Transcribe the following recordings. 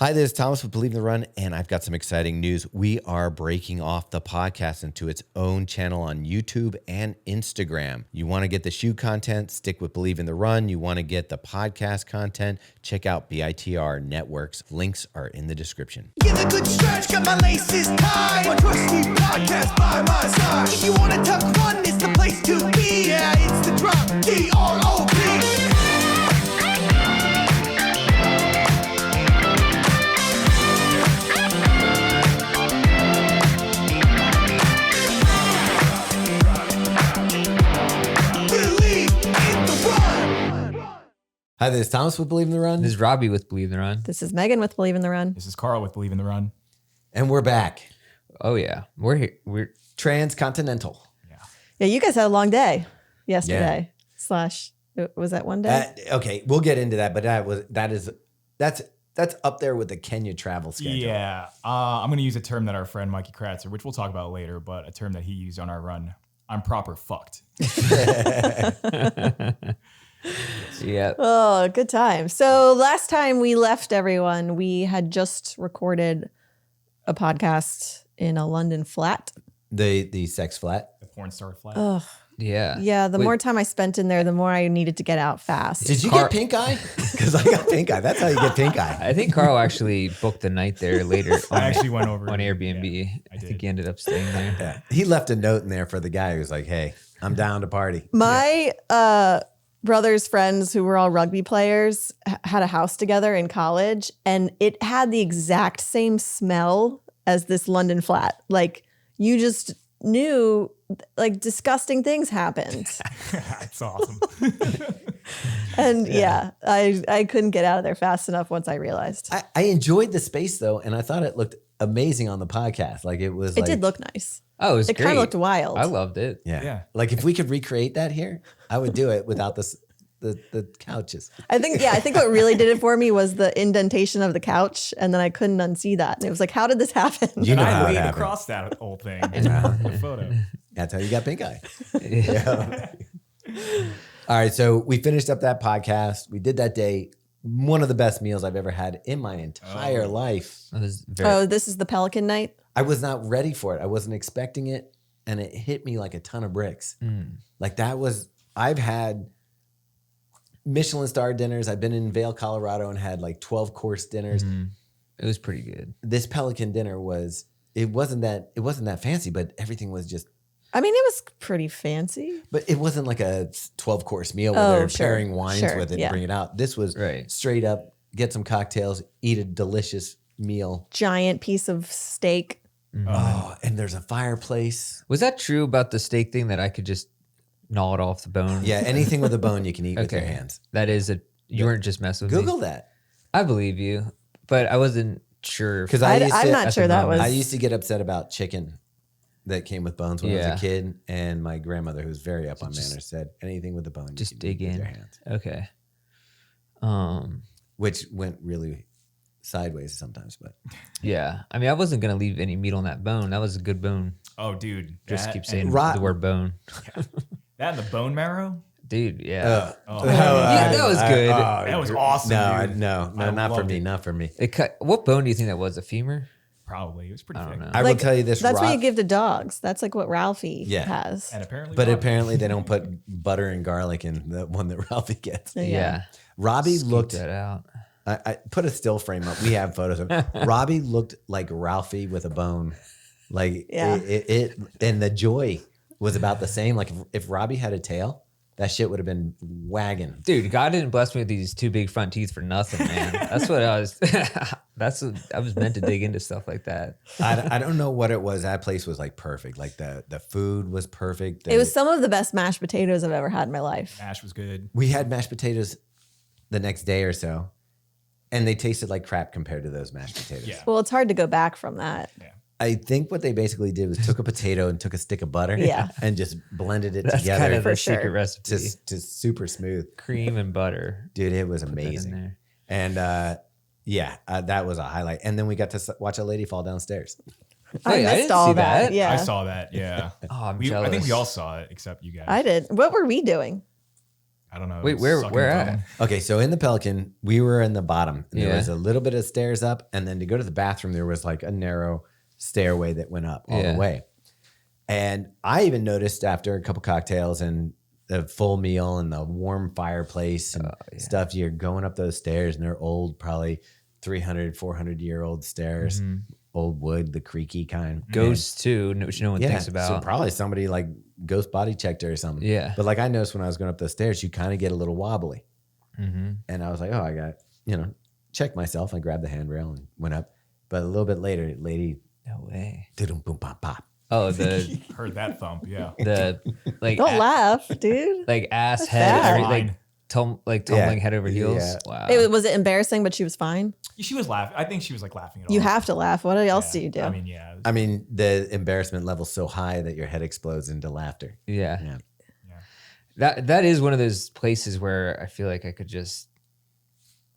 Hi, this is Thomas with Believe in the Run, and I've got some exciting news. We are breaking off the podcast into its own channel on YouTube and Instagram. You want to get the shoe content, stick with Believe in the Run. You want to get the podcast content, check out BITR Networks. Links are in the description. Give a good stretch, got my laces tied. My trusty podcast by my side. If you want to talk fun, it's the place to be. Yeah, it's the drop, D-R-O-P. Hi, this is Thomas with Believe in the Run. This is Robbie with Believe in the Run. This is Megan with Believe in the Run. This is Carl with Believe in the Run. And we're back. Oh yeah, we're here. We're Transcontinental. Yeah, you guys had a long day yesterday. Slash, was that one day? Okay, we'll get into that, but that's up there with the Kenya travel schedule. Yeah, I'm going to use a term that our friend Mikey Kratzer, which we'll talk about later, but a term that he used on our run. I'm proper fucked. yeah. Oh, good time. So last time we left everyone, we had just recorded a podcast in a London flat. The sex flat. The porn star flat. Ugh. Yeah. Yeah, the more time I spent in there, the more I needed to get out fast. Did you get pink eye? Because I got pink eye. That's how you get pink eye. I think Carl actually booked the night there later. I actually went over on Airbnb. Yeah, I think he ended up staying there. Yeah. He left a note in there for the guy who was like, hey, I'm down to party. My brother's friends who were all rugby players had a house together in college, and it had the exact same smell as this London flat. Like, you just knew, like, disgusting things happened. That's awesome. And yeah, I couldn't get out of there fast enough once I realized. I enjoyed the space though, and I thought it looked amazing on the podcast. Like it was. It did look nice. Oh, it was It great. kind of looked wild. I loved it. Yeah. Like if we could recreate that here, I would do it without the couches. I think what really did it for me was the indentation of the couch, and then I couldn't unsee that. And it was like, how did this happen? You know how I it laid happened. across that old thing. The photo. That's how you got pink eye. Yeah. All right, so we finished up that podcast. We did that day. One of the best meals I've ever had in my entire life. It was very, Oh, this is the Pelican night? I was not ready for it. I wasn't expecting it, and it hit me like a ton of bricks. Like that was, I've had Michelin star dinners. I've been in Vail, Colorado, and had like 12-course dinners. it was pretty good. This Pelican dinner it wasn't that fancy, but everything was just. I mean, it was pretty fancy. But it wasn't like a 12-course meal where they're sure, pairing wines sure, with it yeah. and bring it out. This was straight up, get some cocktails, eat a delicious meal. Giant piece of steak. Oh, and there's a fireplace. Was that true about the steak thing that I could just gnaw it off the bone? Yeah, anything with a bone you can eat with your hands. That is you weren't just messing with me. Google that. I believe you, but I wasn't sure. Because I'm not sure that was. I used to get upset about chicken that came with bones when I was a kid, and my grandmother, who was very up on manners, said anything with a bone, Just you can dig eat with in. your hands. Okay. Which went really sideways sometimes, but Yeah. I mean, I wasn't going to leave any meat on that bone. That was a good bone. Oh, dude. Just that keep saying and- the word bone. That and the bone marrow? Dude, yeah. that was good. That was awesome. dude. No, I not for loved me, it. not for me. It cut. What bone do you think that was? A femur? Probably. It was pretty I don't thick. know. I will tell you this. That's what you give to dogs. That's like what Ralphie Yeah. has. And apparently, But Robbie. apparently they don't put butter and garlic in the one that Ralphie gets. Yeah. Robbie Scoop looked. that out. I put a still frame up. We have photos of Robbie looked like Ralphie with a bone. Like it and the joy was about the same. Like if Robbie had a tail, that shit would have been wagging. Dude, God didn't bless me with these two big front teeth for nothing, man. That's what I was. I was meant to dig into stuff like that. I don't know what it was. That place was like perfect. Like the food was perfect. It was some of the best mashed potatoes I've ever had in my life. Mash was good. We had mashed potatoes the next day or so, and they tasted like crap compared to those mashed potatoes. Yeah. Well, it's hard to go back from that. Yeah. I think what they basically did was took a potato and took a stick of butter and just blended it That's together kind of for the sure. secret recipe. to super smooth. Cream and butter. Dude, it was Put that in amazing. there. And that was a highlight. And then we got to watch a lady fall downstairs. I Wait, I missed didn't all see that. that. Yeah. I saw that. Yeah. Oh, I'm I jealous. think we all saw it except you guys. I did. What were we doing? I don't know. Wait, where sucking where a at? thumb. Okay, so in the Pelican, we were in the bottom. And There Yeah. was a little bit of stairs up, and then to go to the bathroom, there was like a narrow stairway that went up all Yeah. the way. And I even noticed after a couple cocktails and the full meal and the warm fireplace and stuff, you're going up those stairs, and they're old, probably 300, 400-year-old stairs, old wood, the creaky kind. Ghosts too, which no one Yeah, thinks about. so probably somebody like ghost body checked her or something. Yeah. But like I noticed when I was going up those stairs, you kind of get a little wobbly. And I was like, oh, I got, checked myself. I grabbed the handrail and went up. But a little bit later, lady, No way. didum boom pop pop. Oh, the Heard that thump. Yeah. like Don't laugh, dude. like ass That's head, bad. like tumbling head over heels. Yeah. Wow. Was it embarrassing, but she was fine? She was laughing. I think she was like laughing at all. You have to laugh. What else do Yeah. you do? I mean, yeah. I mean, the embarrassment level's so high that your head explodes into laughter. yeah. Yeah. That is one of those places where I feel like I could just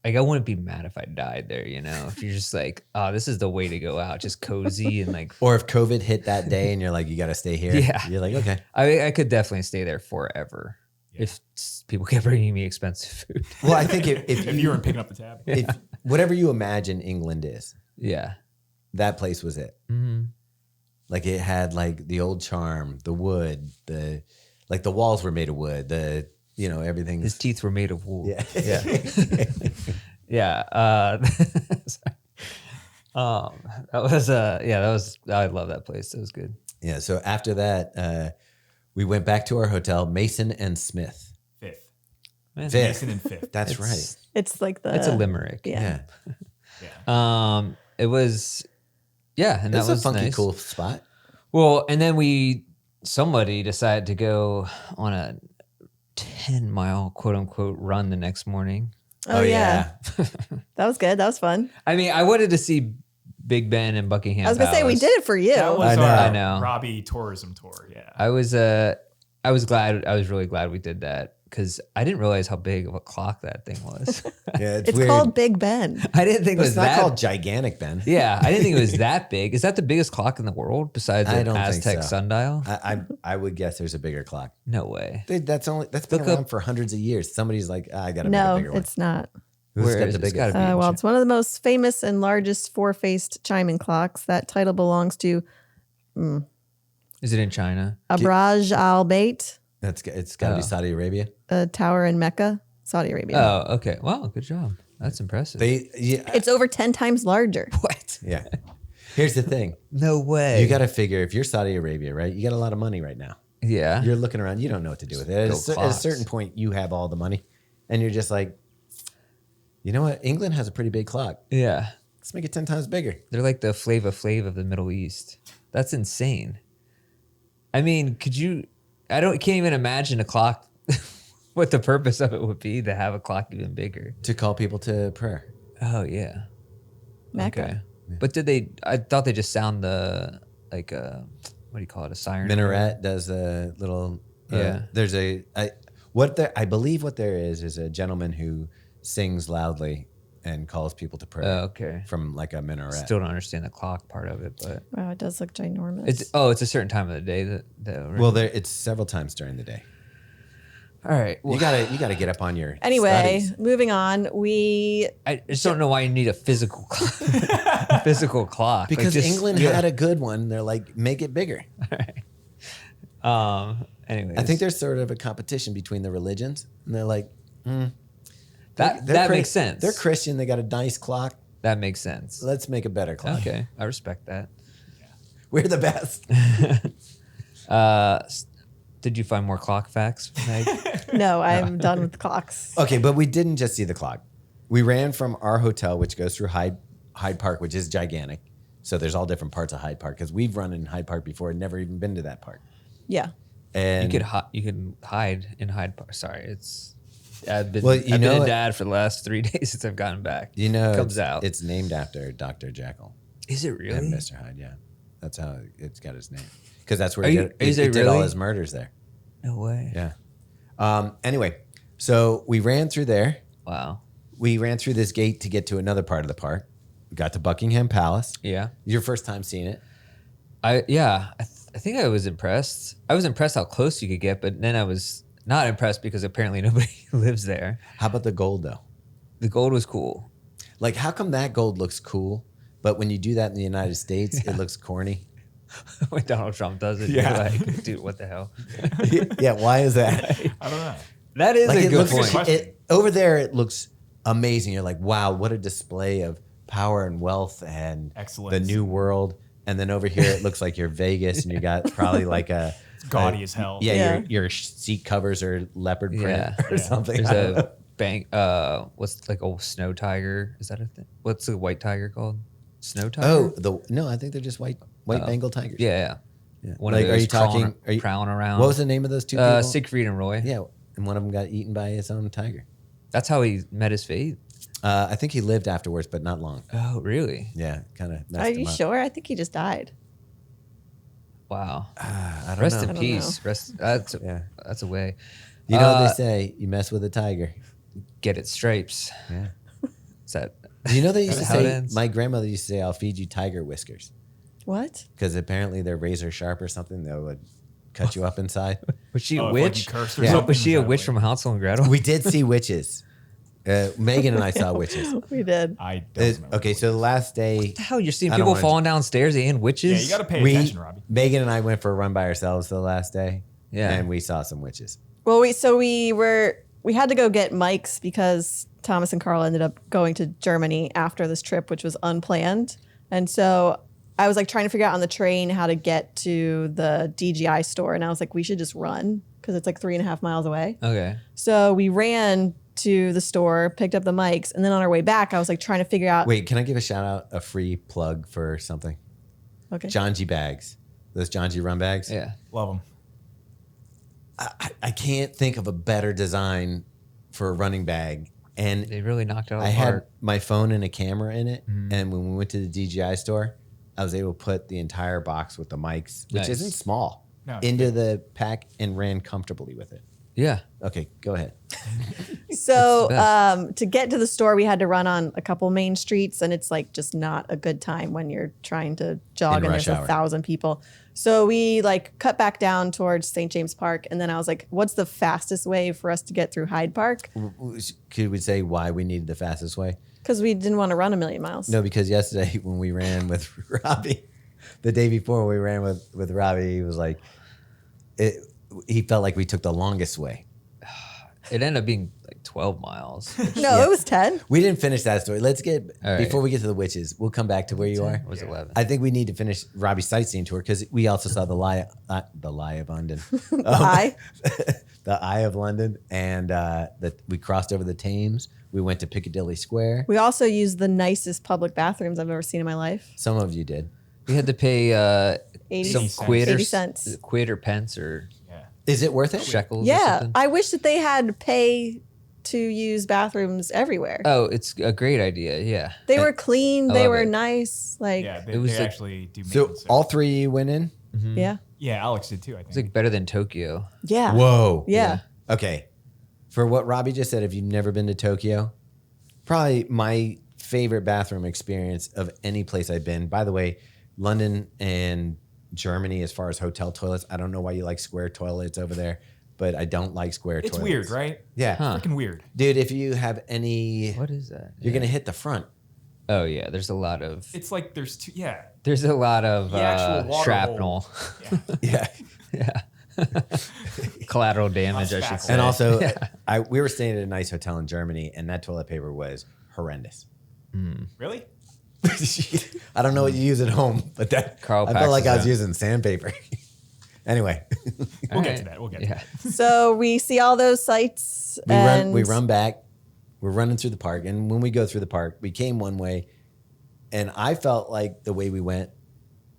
like I wouldn't be mad if I died there, if you're just like, oh, this is the way to go out, just cozy and like Or if COVID hit that day and you're like, you got to stay here. Yeah. You're like, okay. I could definitely stay there forever if people kept bringing me expensive food. Well, I think if if you weren't picking up the tab. if whatever you imagine England is, Yeah. that place was it. Like it had like the old charm, the wood, the walls were made of wood, everything. His teeth were made of wool. Yeah. Yeah. Yeah. I love that place. It was good. Yeah. So after that, we went back to our hotel, Mason and Smith. Fifth. Fifth. Mason and fifth. That's right. It's like the. It's a limerick. Yeah. Yeah. It was, and That's that was a funky, nice. cool spot. Well, and then somebody decided to go on a 10-mile quote unquote run the next morning. Oh, yeah. That was good. That was fun. I mean, I wanted to see Big Ben and Buckingham I was gonna say we Palace. did it for you. That was I our know. Robbie tourism tour. Yeah. I was glad. I was really glad we did that because I didn't realize how big of a clock that thing was. Yeah. It's It's weird. called Big Ben. I didn't think it It's was not that. called gigantic, Ben. Yeah, I didn't think it was that big. Is that the biggest clock in the world besides I an don't think Aztec so. sundial? I would guess there's a bigger clock. No way. That's been Look around up- for hundreds of years. Somebody's like, I got to make No, a bigger one. it's not. Who's Where got is the it? It's biggest? gotta be- Well, it's one of the most famous and largest four-faced chiming clocks. That title belongs to Is it in China? Abraj Al Bait, It's got to be Saudi Arabia. a tower in Mecca, Saudi Arabia. Oh, okay. Wow, good job. That's impressive. It's over 10 times larger. What? Yeah. Here's the thing. No way. You got to figure if you're Saudi Arabia, right? You got a lot of money right now. Yeah. You're looking around. You don't know what to do with it. At a clocks. certain point, you have all the money, and you're just like, you know what? England has a pretty big clock. Yeah. Let's make it 10 times bigger. They're like the Flava Flav of the Middle East. That's insane. I mean, can't even imagine a clock, what the purpose of it would be to have a clock even bigger. To call people to prayer. Oh, yeah. Mecca. Okay. But I thought they just sound what do you call it? A siren? Minaret does a little. Yeah. There's I believe what there is a gentleman who sings loudly and calls people to prayer. Oh, okay. From like a minaret. Still don't understand the clock part of it, but Wow, it does look ginormous. it's a certain time of the day that Well, it's several times during the day. all right. Well, You gotta get up on your Anyway, studies. moving on. I just don't know why you need a physical physical clock. Like, Because just- England had a good one. They're like, make it bigger. Anyways, I think there's sort of a competition between the religions, and they're like, that they're makes sense. They're Christian. They got a nice clock. That makes sense. Let's make a better clock. Okay, I respect that. We're the best. Did you find more clock facts, Meg? No, I'm done with clocks. Okay, but we didn't just see the clock. We ran from our hotel, which goes through Hyde Park, which is gigantic. So there's all different parts of Hyde Park because we've run in Hyde Park before and never even been to that part. Yeah. And You could hide in Hyde Park. Sorry, I've been, Well, I've been know a what? dad for the last 3 days since I've gotten back. you know, it comes out. It's named after Dr. Jekyll Is it and really? Mr. Hyde. Yeah, that's how it's got its name because that's where Are he you- did, is he it did all really? his murders there. No way. Yeah. Anyway, so we ran through there. Wow. We ran through this gate to get to another part of the park. We got to Buckingham Palace. Yeah. Your first time seeing it. I think I was impressed. I was impressed how close you could get, but then I was Not impressed because apparently nobody lives there. How about the gold though? The gold was cool. Like, how come that gold looks cool, but when you do that in the United States, it looks corny? When Donald Trump does it, Yeah. you're like, dude, what the hell? Yeah, why is that? I don't know. That is Like, a it good looks point. over there. It looks amazing. You're like, wow, what a display of power and wealth and Excellence. the new world. And then over here, it looks like you're Vegas, and you got probably like a It's gaudy as hell. yeah, Yeah. Your seat covers are leopard print Yeah. or Yeah. something. There's a bank. What's like a snow tiger? Is that a thing? What's the white tiger called? Snow tiger. no, I think they're just white Bengal tigers. Yeah. Yeah. One Like, of are those you talking? prowling around. What was the name of those two people? Siegfried and Roy. Yeah, and one of them got eaten by his own tiger. That's how he met his fate. I think he lived afterwards, but not long. Oh, really? Yeah, kind of. Are you sure? I think he just died. Wow. I don't Rest know. in don't peace. Rest. That's Yeah. that's a way. You know what they say? You mess with a tiger. Get it stripes. Yeah. Is that? Do you know they used to How it say? ends? My grandmother used to say, "I'll feed you tiger whiskers," What? because apparently they're razor sharp or something that would cut you up inside. Was she Oh, a if, like, witch? you cursed or Yeah. something? Was she a Is that witch like- from Hansel and Gretel? We did see witches. Megan and I saw witches. We did. I don't remember. Okay, so the last day, What the hell? You're seeing I don't people wanna- falling downstairs and witches? Yeah, you got to pay we attention, Robbie. Megan and I went for a run by ourselves the last day. Yeah. and we saw some witches. Well, we had to go get mics because Thomas and Carl ended up going to Germany after this trip, which was unplanned. And so I was like trying to figure out on the train how to get to the DGI store. And I was like, we should just run because it's like 3.5 miles away. Okay. So we ran to the store, picked up the mics. And then on our way back, I was like trying to figure out. Wait, can I give a shout out, a free plug for something? Okay. John G bags. Those John G run bags. Yeah. Love them. I can't think of a better design for a running bag. And They really knocked it out I of the had park. my phone and a camera in it. And when we went to the DJI store, I was able to put the entire box with the mics, which Nice. isn't small, No, it's into the pack and ran comfortably with it. Yeah. Okay, go ahead. So It's the to get to the store, we had to run on a couple main streets, and it's like just not a good time when you're trying to jog In and rush there's hour. 1,000 people. So we like cut back down towards St. James Park, and then I was like, "What's the fastest way for us to get through Hyde Park?" Could we say why we needed the fastest way? Because we didn't want to run 1,000,000 miles. No, because yesterday when we ran with Robbie, the day before we ran with Robbie, he was like, he felt like we took the longest way. It ended up being like 12 miles. No, it was 10. We didn't finish that story. Let's get, All right. before we get to the witches, we'll come back to where you are. It was 11. I think we need to finish Robbie's sightseeing tour because we also saw the Lie of London. Eye. The Eye of London. And that we crossed over the Thames. We went to Piccadilly Square. We also used the nicest public bathrooms I've ever seen in my life. Some of you did. We had to pay 80 some cents. quid or 80 cents. quid or pence or Yeah. Is it worth it? shekels or Yeah, something. I wish that they had pay to use bathrooms everywhere. Oh, it's a great idea. Yeah. They were clean. I They love were it. nice. Like, Yeah, It was they like- actually do So maintenance. all three of you went in? yeah. Yeah, Alex did too, I think. It's like better than Tokyo. Yeah. Whoa. Yeah. Okay. For what Robbie just said, if you've never been to Tokyo, probably my favorite bathroom experience of any place I've been. By the way, London and Germany, as far as hotel toilets, I don't know why you like square toilets over there, but I don't like square It's toilets. weird, right? Yeah. Huh. Freaking weird. Dude, if you have any, What is that? you're going to hit the front. Oh yeah, there's a lot of It's like there's two, yeah. there's a lot of The actual water shrapnel, Yeah. Yeah. collateral damage, I should spackle. say. And also, we were staying at a nice hotel in Germany, and that toilet paper was horrendous. Really? I don't know what you use at home, but that Karl I felt like I was packs his using sandpaper. Anyway, We'll get to that. We'll get to Yeah. that. So we see all those sites. we run back. We're running through the park, and when we go through the park, we came one way, and I felt like the way we went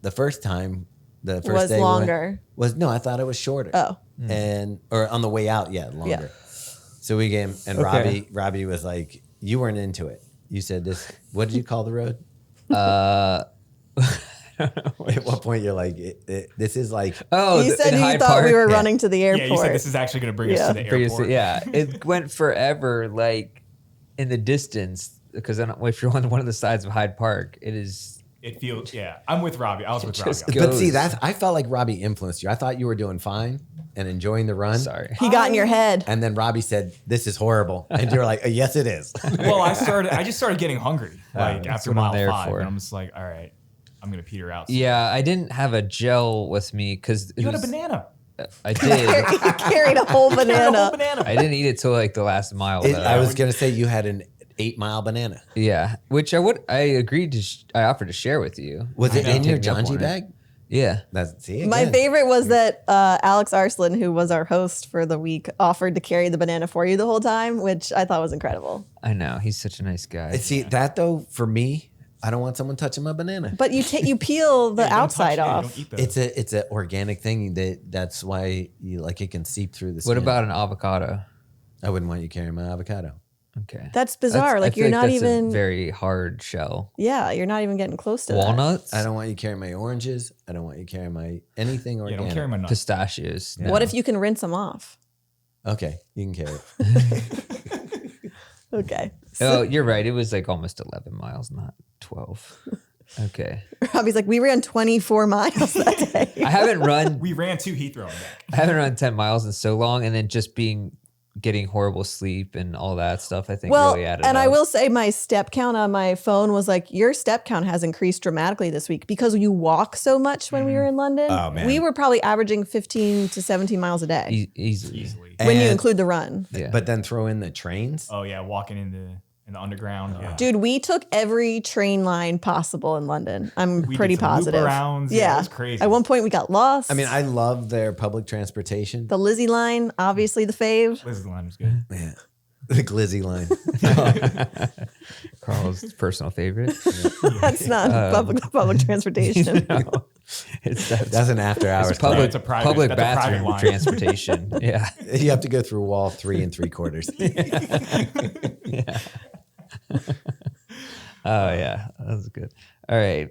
the first time, the first Was day we went, longer. was no, I thought it was shorter. Oh. Or on the way out, yeah, longer. Yeah. So we came, and Okay. Robbie was like, "You weren't into it. You said this. What did you call the road?" At what point you're like, "This is like." Oh, You said in you Hyde thought Park? we were Yeah. running to the Yeah, airport. you said this is actually going to bring us Yeah. to the Previously, airport. yeah, it went forever, like in the distance, because then if you're on one of the sides of Hyde Park, it is It feels, I'm with Robbie. I was with Robbie. Just on go. that. But see, I felt like Robbie influenced you. I thought you were doing fine and enjoying the run. Sorry. He got in your head. And then Robbie said, "This is horrible," and you were like, "Yes, it is." Well, I just started getting hungry like That's after what I'm mile there 5, for. and I'm just like, all right, I'm gonna peter out. Yeah, I didn't have a gel with me because You had a banana. I did. He carried a whole Carried a banana. whole banana. I didn't eat it till like the last mile. I was gonna say you had an 8-mile banana. Yeah, which I agreed to. I offered to share with you. Was it You in your take me up John G on it. bag? Yeah. That's see. My again. favorite was that Alex Arslan, who was our host for the week, offered to carry the banana for you the whole time, which I thought was incredible. I know he's such a nice guy. See that though, for me, I don't want someone touching my banana. But you peel the Hey, don't outside touch it. off. Don't eat those. It's an organic thing that's why you like it can seep through the skin. What about an avocado? I wouldn't want you carrying my avocado. Okay, That's bizarre. I Like feel you're not that's a even. very hard shell. Yeah, you're not even getting close to that. Walnuts. I don't want you carrying my oranges. I don't want you carrying my anything Yeah, organic. don't carry my nuts. Pistachios. No. What if you can rinse them off? Okay, you can carry it. Okay. Oh, you're right. It was like almost 11 miles, not 12. Okay. Robbie's like, we ran 24 miles that day. I haven't run. We ran 2 Heathrow and back. I haven't run 10 miles in so long, and then just getting horrible sleep and all that stuff, I think Well, really added and up. I will say my step count on my phone was like, your step count has increased dramatically this week because you walk so much when we were in London. Oh, man. We were probably averaging 15 to 17 miles a day Easily. Easily. when you And- include the run. Yeah. But then throw in the trains. Oh yeah, walking in the underground. Yeah. Dude, we took every train line possible in London. I'm We pretty did some loop positive. arounds. Yeah, it was crazy. At one point, we got lost. I mean, I love their public transportation. the Lizzie line, obviously the fave. Liz's line was good. Yeah. The glizzy line. Carl's personal favorite. That's not public transportation. No, it's That's an after hours. it's public, It's a private- public that's a private bathroom line. transportation. Yeah. You have to go through wall 3 3/4. Yeah. Oh yeah, that was good. All right.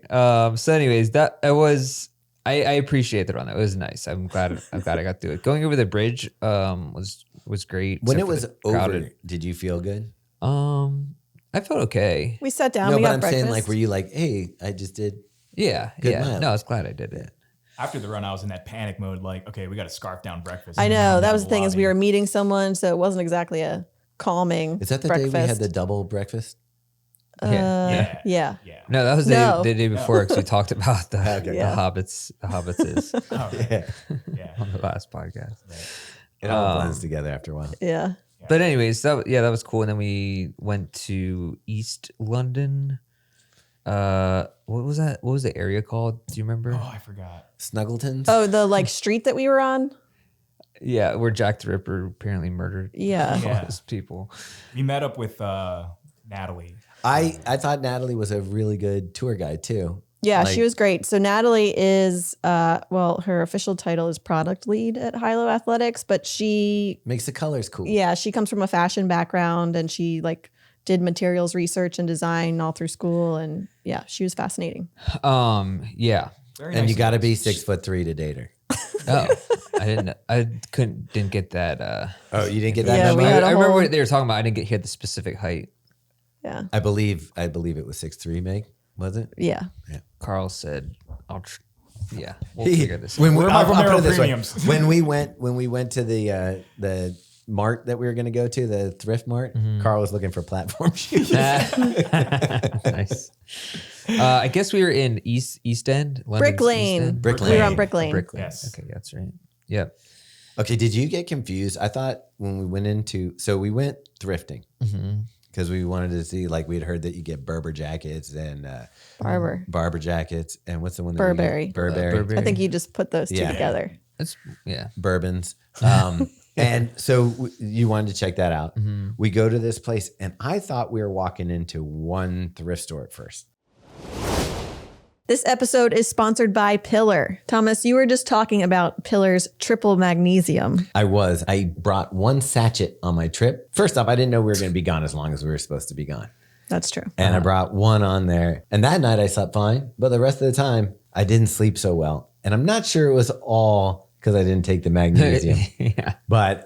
So, anyways, that it was. I appreciate the run. That was nice. I'm glad I got through it. Going over the bridge was great. When except it for was the over, crowded- did you feel good? I felt okay. We sat down. No, we but got I'm breakfast. saying, like, were you like, hey, I just did? Yeah. Good yeah. mileage. No, I was glad I did it. After the run, I was in that panic mode. Like, okay, we got to scarf down breakfast. I and know. come That down was to the thing is we lobby. were meeting someone, so it wasn't exactly a calming Is that the breakfast. day we had the double breakfast? Yeah. Yeah. Yeah. No, that was No. the day before because we talked about the Yeah. hobbits. The hobbitses Oh, right. Yeah. on the last podcast. It all blends together after a while. Yeah. But anyways, that was cool. And then we went to East London. What was that? What was the area called? Do you remember? Oh, I forgot. Snuggletons? Oh, the like street that we were on? Yeah, where Jack the Ripper apparently murdered Yeah. all Yeah. those people. We met up with Natalie. I thought Natalie was a really good tour guide too. Yeah, Like- she was great. So Natalie is, her official title is product lead at Hilo Athletics, but she, Makes the colors cool. yeah, she comes from a fashion background and she like did materials research and design all through school. And yeah, she was fascinating. Yeah. Very And nice you got to be ladies. 6'3" to date her. Oh, I didn't get that. Oh, you didn't get that Yeah, memo? we had a I remember whole- what they were talking about. I didn't hear the specific height. Yeah. I believe it was 6'3", Meg. Was it? Yeah. Carl said, "Yeah, we'll figure this out." When we, Where are my I'll put it Romero this way. premiums? when we went to the mart that we were going to go to, the thrift mart, Carl was looking for platform shoes. Nice. I guess we were in East End, London's Brick East Lane. End. Brick We were on Lane. Brick Lane. Brick Lane. Yes. Okay, that's right. Yep. Okay, did you get confused? I thought when we went thrifting because we wanted to see, like, we'd heard that you get Berber jackets and Barber jackets, and what's the one that we get? Burberry. Burberry. Burberry. I think you just put those two Yeah. together. That's Bourbons. And so you wanted to check that out. We go to this place, and I thought we were walking into one thrift store at first. This episode is sponsored by Pillar. Thomas, you were just talking about Pillar's triple magnesium. I brought one sachet on my trip. First off, I didn't know we were going to be gone as long as we were supposed to be gone. That's true. And I brought one on there. And that night I slept fine, but the rest of the time I didn't sleep so well. And I'm not sure it was all because I didn't take the magnesium. Yeah. But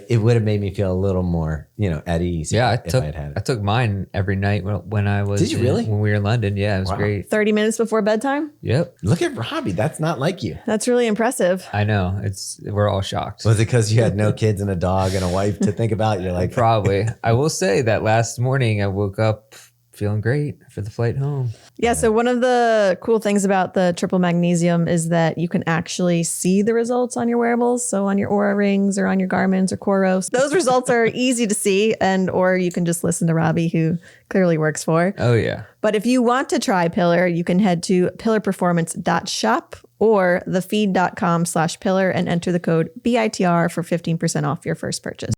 it would have made me feel a little more, at ease. Yeah, if I'd had I it. took mine every night when I was. Did you really? When we were in London, yeah, it was Wow. great. 30 minutes before bedtime? Yep, Look at Robbie. That's not like you. That's really impressive. I know. We're all shocked. Was it because you had no kids and a dog and a wife to think about? You're like, Probably. I will say that last morning I woke up feeling great for the flight home. Yeah, so one of the cool things about the triple magnesium is that you can actually see the results on your wearables. So on your Oura rings or on your Garmin's or Coros. Those results are easy to see, or you can just listen to Robbie, who clearly works for. Oh yeah. But if you want to try Pillar, you can head to pillarperformance.shop or thefeed.com/pillar and enter the code BITR for 15% off your first purchase.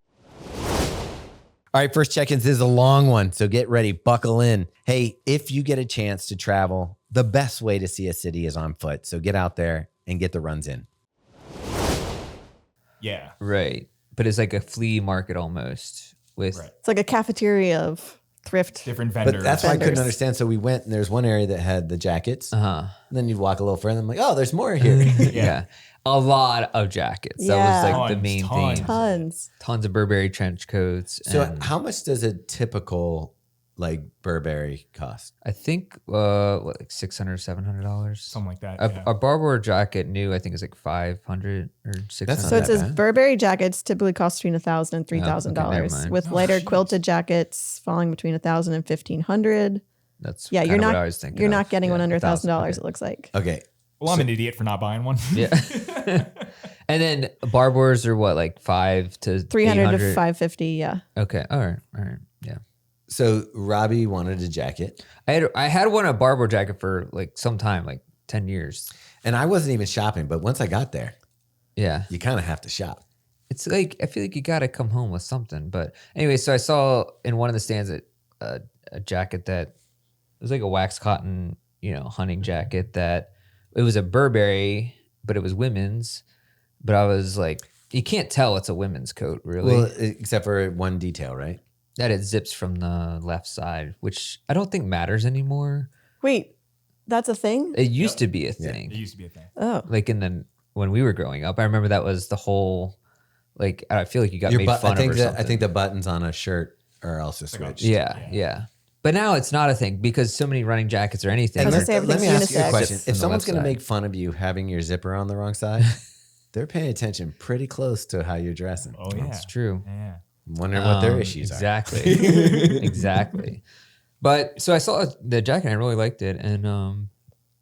all right, first check-ins is a long one, so get ready, buckle in. Hey, if you get a chance to travel, the best way to see a city is on foot. So get out there and get the runs in. Yeah. Right. But it's like a flea market almost with Right. It's like a cafeteria of thrift. Different vendors. But that's why I couldn't Vendors. understand. So we went, and there's one area that had the jackets. uh-huh. And then you'd walk a little further, and I'm like, oh, there's more here. Yeah. A lot of jackets. That was like the Tons, main tons. theme. Tons. Tons of Burberry trench coats. So and how much does a typical Burberry cost? I think like $600, $700. Something like that. A, yeah. a Barbour jacket new, I think, is like $500 or $600. That's So it not says bad. Burberry jackets typically cost between $1,000 and $3,000, okay, never mind. with Oh, lighter jeez. quilted jackets falling between $1,000 and $1,500. That's Yeah, you're kinda not. what I was thinking. You're of. not getting one under $1,000. $1,000. Okay. It looks like. Okay. Well, I'm an idiot for not buying one. Yeah. And then Barbours are what, like 5 to 300 to 800? 550. Yeah. Okay. All right. Yeah. So Robbie wanted a jacket, I had one, a Barbour jacket for like some time, like 10 years. and I wasn't even shopping. But once I got there, Yeah. you kind of have to shop. It's like, I feel like you got to come home with something. But anyway, so I saw in one of the stands a jacket that was like a wax cotton, hunting jacket that it was a Burberry, but it was women's. But I was like, you can't tell it's a women's coat, really. Well, except for one detail, right? That it zips from the left side, which I don't think matters anymore. Wait, that's a thing? It used to be a It thing. used to be a thing. Oh. Like when we were growing up, I remember that was the whole, like, I feel like you got made fun of or something. I think the buttons on a shirt are also switched. Yeah. But now it's not a thing because so many running jackets or anything. I was let, gonna say let me ask you a unisex. question. From If the someone's left going to side. make fun of you having your zipper on the wrong side, they're paying attention pretty close to how you're dressing. Oh, yeah. It's true. Yeah. I'm wondering what their issues are. Exactly. Exactly. But so I saw the jacket and I really liked it. And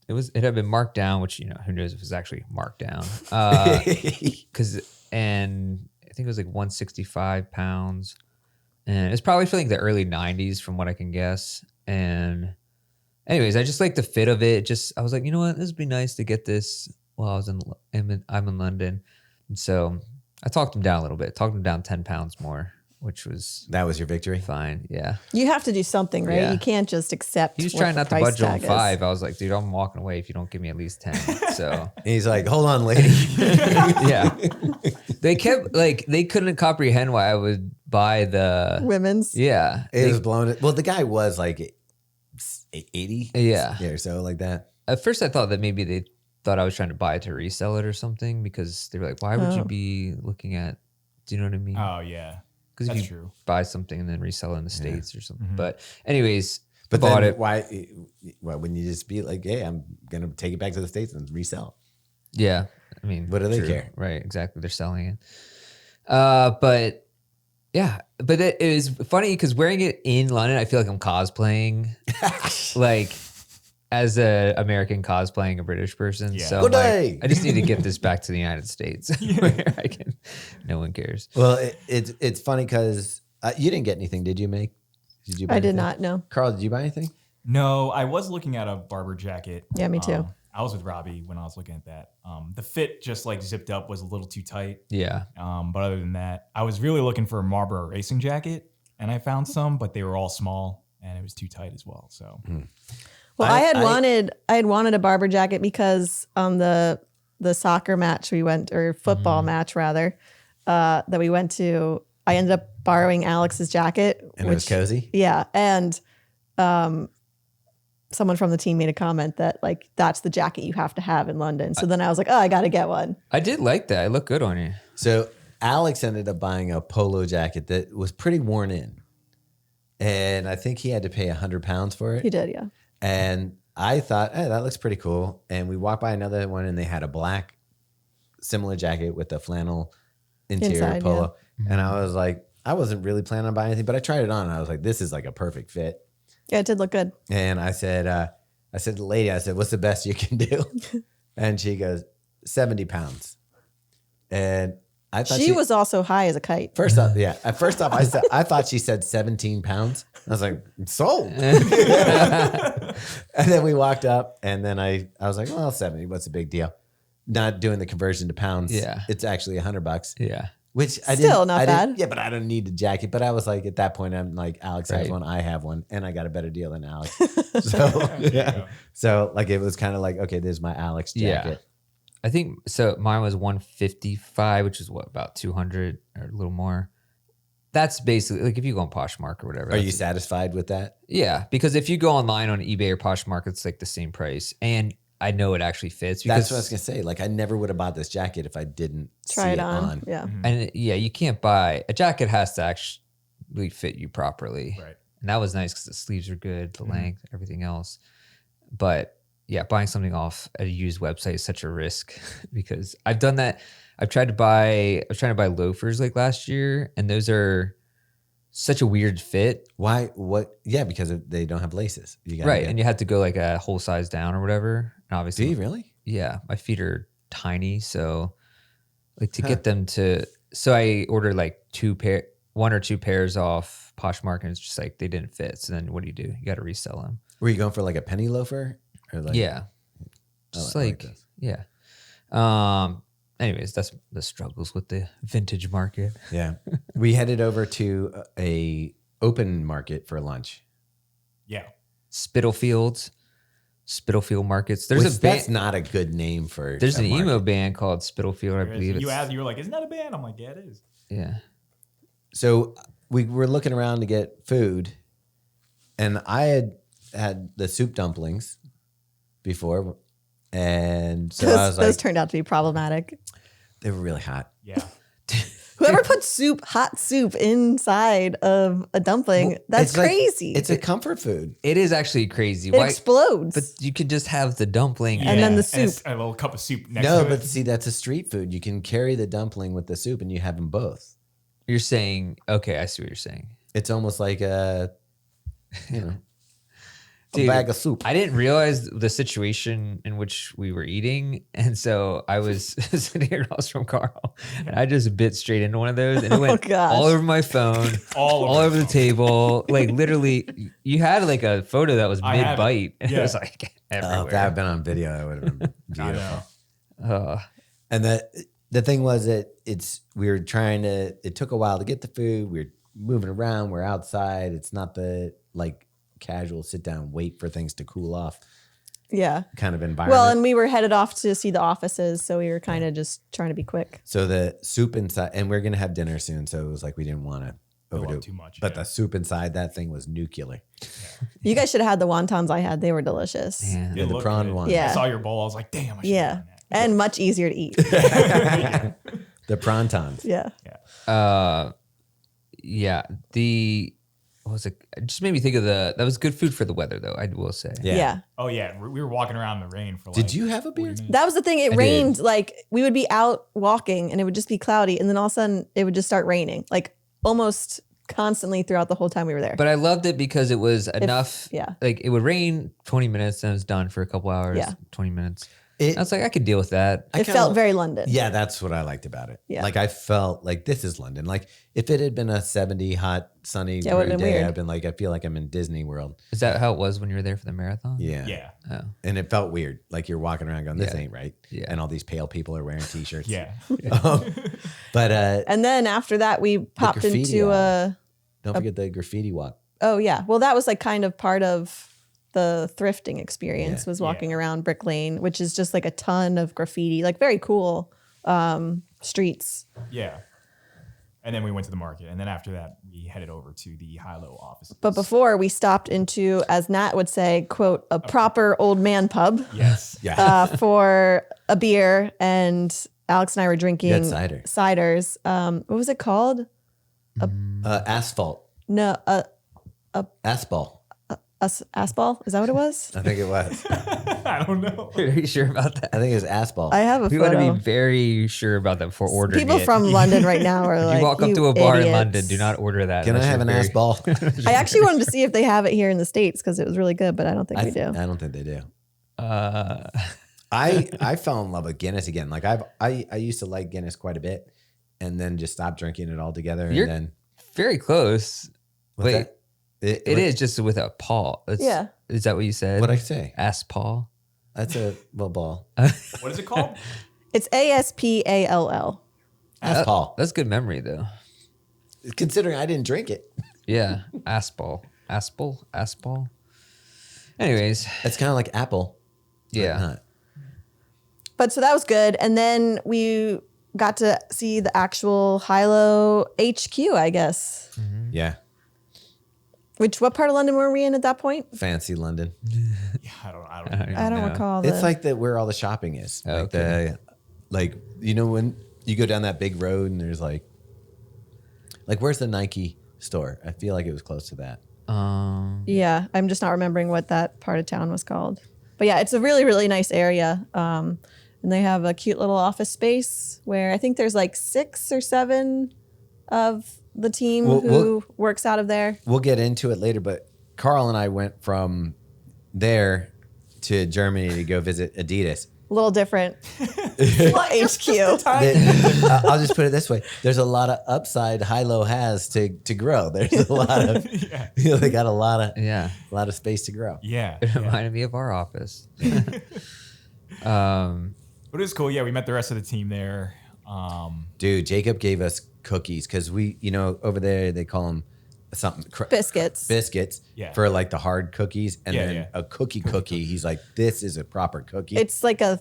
it had been marked down, which, who knows if it was actually marked down. And I think it was like 165 pounds. And it's probably for like the early 90s from what I can guess. And anyways, I just like the fit of it. I was like, you know what? This would be nice to get this while I'm in London. And so I talked him down a little bit, talked him down 10 pounds more, which was That was your victory? fine. Yeah. You have to do something, right? Yeah. You can't just accept. He was what trying the not to price budge on tag is. 5. I was like, dude, I'm walking away if you don't give me at least 10. So And he's like, hold on, lady. yeah. They kept they couldn't comprehend why I would buy the Women's. yeah. It was blown. Well, the guy was like 80. Yeah. Or so, like that. At first I thought that maybe they thought I was trying to buy it to resell it or something because they were like, why would you Oh. be looking at, do you know what I mean? Oh, yeah. Because That's if you true. buy something and then resell it in the States or something. Mhm. But anyways, But bought then it. why wouldn't you just be like, hey, I'm going to take it back to the States and resell? Yeah. I mean, What do they true. care? Right. Exactly. They're selling it. But yeah, but it is funny because wearing it in London, I feel like I'm cosplaying like as a American cosplaying a British person. Yeah. So Good I'm like, day. I just need to get this back to the United States where I can, no one cares. Well, it's funny because you didn't get anything, did you, Meg? Did you buy I did anything? not know. Carl, did you buy anything? No, I was looking at a Barbour jacket. Yeah, me too. I was with Robbie when I was looking at that. The fit just like zipped up was a little too tight. Yeah. But other than that, I was really looking for a Marlboro racing jacket and I found some, but they were all small and it was too tight as well. So Well, I I had wanted a Barbour jacket because on the soccer match we went, or football match rather, that we went to, I ended up borrowing Alex's jacket. And it was cozy? Yeah. And someone from the team made a comment that like that's the jacket you have to have in London. So then I was like, oh, I got to get one. I did like that. It looked good on you. So Alex ended up buying a polo jacket that was pretty worn in. And I think he had to pay £100 for it. He did, yeah. And I thought, hey, that looks pretty cool. And we walked by another one and they had a black similar jacket with a flannel interior Inside, polo. And I was like, I wasn't really planning on buying anything, but I tried it on and I was like, this is like a perfect fit. Yeah, it did look good. And I said to the lady, what's the best you can do? And she goes, 70 pounds. And I thought She was also high as a kite. first off, I thought she said 17 pounds. I was like, sold. And then we walked up and then I was like, well, 70, what's the big deal? Not doing the conversion to pounds. Yeah. It's actually $100. Yeah. Which I Still didn't. not I bad. didn't, yeah, but I don't need a jacket. But I was like, at that point, I'm like, Alex has Right. one, I have one, and I got a better deal than Alex. So yeah. So like it was kind of like, okay, this is my Alex jacket. Yeah. I think so. Mine was 155, which is what, about 200 or a little more. That's basically like if you go on Poshmark or whatever. Are you that's- satisfied with that? Yeah, because if you go online on eBay or Poshmark, it's like the same price, and I know it actually fits. Because, That's what I was gonna say. Like I never would have bought this jacket if I didn't Try see it on. Yeah. And yeah, you can't buy a jacket has to actually fit you properly. Right. And that was nice because the sleeves are good, the length, everything else. But yeah, buying something off a used website is such a risk because I've done that. I was trying to buy loafers like last year, and those are such a weird fit. Why? What? Yeah, because they don't have laces. You gotta Right. get- And you had to go like a whole size down or whatever. And obviously, do you really? yeah, my feet are tiny. So like to get them to, so I ordered like one or two pairs off Poshmark, and it's just like they didn't fit. So then what do? You got to resell them. Were you going for like a penny loafer? Or like, Yeah. Just I like like, those. yeah. Anyways, that's the struggles with the vintage market. Yeah. We headed over to a open market for lunch. Yeah. Spitalfield markets. That's not a good name for. There's a an market. emo band called Spitalfield, I believe. You It's, you were like, isn't that a band? I'm like, yeah, it is. yeah. So we were looking around to get food, and I had the soup dumplings before, and so I was Those like, turned out to be problematic. they were really hot. Yeah. Whoever puts hot soup inside of a dumpling, that's It's like- crazy. It's a comfort food. It is actually crazy. it explodes. But you could just have the dumpling And then the And soup. a little cup of soup next No, to but it. see, that's a street food. You can carry the dumpling with the soup, and you have them both. You're saying, okay, I see what you're saying. It's almost like a Dude, bag of soup. I didn't realize the situation in which we were eating. And so I was sitting across from Carl, and I just bit straight into one of those, and it went gosh. all over my phone, All all over the phone. table. Like literally, you had like a photo that was I have it. mid-bite. And it Yeah. was like Oh, everywhere. if that had been on video, that would have been I beautiful. know. And the thing was that it took a while to get the food. We were moving around. We're outside. It's not the like casual sit down, wait for things to cool off yeah. kind of environment. Well, and we were headed off to see the offices, so we were kind of just trying to be quick. So the soup inside, and we're going to have dinner soon. So it was like, we didn't want to overdo it too much, But yeah. the soup inside that thing was nuclear. You guys should have had the wontons I had. They were delicious. Man. Yeah, It the looked prawn good. one. Yeah. I saw your bowl. I was like, damn, I should Yeah. have done that. And much easier to eat. The prontons. Yeah. Yeah. What was it? It just made me think of that was good food for the weather, though, I will say. Yeah. Yeah. Oh, yeah. We were walking around in the rain for like. Did you have a 40 beer? minutes. That was the thing. It I rained. did. Like we would be out walking and it would just be cloudy. And then all of a sudden it would just start raining, like almost constantly throughout the whole time we were there. But I loved it because it was enough. yeah. Like it would rain 20 minutes and it was done for a couple hours, Yeah. 20 minutes. It- I was like, I could deal with that. I It kinda- felt very London. Yeah, that's what I liked about it. Yeah. Like I felt like this is London. Like if it had been a 70 hot, sunny Yeah, it would've day, been weird. I'd been like, I feel like I'm in Disney World. Is that how it was when you were there for the marathon? Yeah. Yeah. Oh. And it felt weird. Like you're walking around going, this Yeah. ain't right. Yeah. And all these pale people are wearing t-shirts. Yeah. But And then after that, we popped graffiti into alley. Don't forget the graffiti walk. oh yeah. Well, that was like kind of part of the thrifting experience Yeah. was walking around Brick Lane, which is just like a ton of graffiti, like very cool streets. Yeah. And then we went to the market. And then after that, we headed over to the high-low offices. But before we stopped into, as Nat would say, quote, a proper old man pub Yes. Yeah. for a beer. And Alex and I were drinking cider. ciders. What was it called? Asphalt. No, Asphalt. Asphalt? Is that what it was? I think it was. I don't know. Are you sure about that? I think it was asphalt. I have a We want to photo. be very sure about that before ordering People it. from London right now are like, you walk up "You to a bar in idiots." London, do not order that. Can I unless have you're an very- asphalt? I actually wanted to see if they have it here in the States because it was really good, but I don't think we do. I don't think they do. Uh, I fell in love with Guinness again. Like I used to like Guinness quite a bit, and then just stopped drinking it altogether. You're- And then very close. what's Wait, that? it is just with a Paul. Yeah. Is that what you said? What'd I say? Ass Paul. That's a ball. What is it called? It's ASPALL. Asphalt. That's good memory though. Considering I didn't drink it, Yeah. Aspal. Aspal. Anyways, it's kind of like Apple. but yeah. not. But so that was good. And then we got to see the actual Hilo HQ, I guess. Yeah. What part of London were we in at that point? Fancy London. Yeah, I don't know. I don't know. recall. It's like where all the shopping is. Oh, Like you know when you go down that big road and there's like where's the Nike store? I feel like it was close to that. Yeah, I'm just not remembering what that part of town was called. But yeah, it's a really, really nice area. And they have a cute little office space where I think there's like 6 or 7 of the team who works out of there. We'll get into it later, but Karl and I went from there to Germany to go visit Adidas. A little different. HQ. I'll just put it this way: there's a lot of upside Hilo has to grow. There's a lot of they got a lot of space to grow. Yeah. It reminded me of our office. But it was cool. Yeah, we met the rest of the team there. Dude, Jacob gave us cookies because we, over there they call them something biscuits Yeah. for like the hard cookies, and Yeah, then yeah. a cookie. He's like, this is a proper cookie. It's like a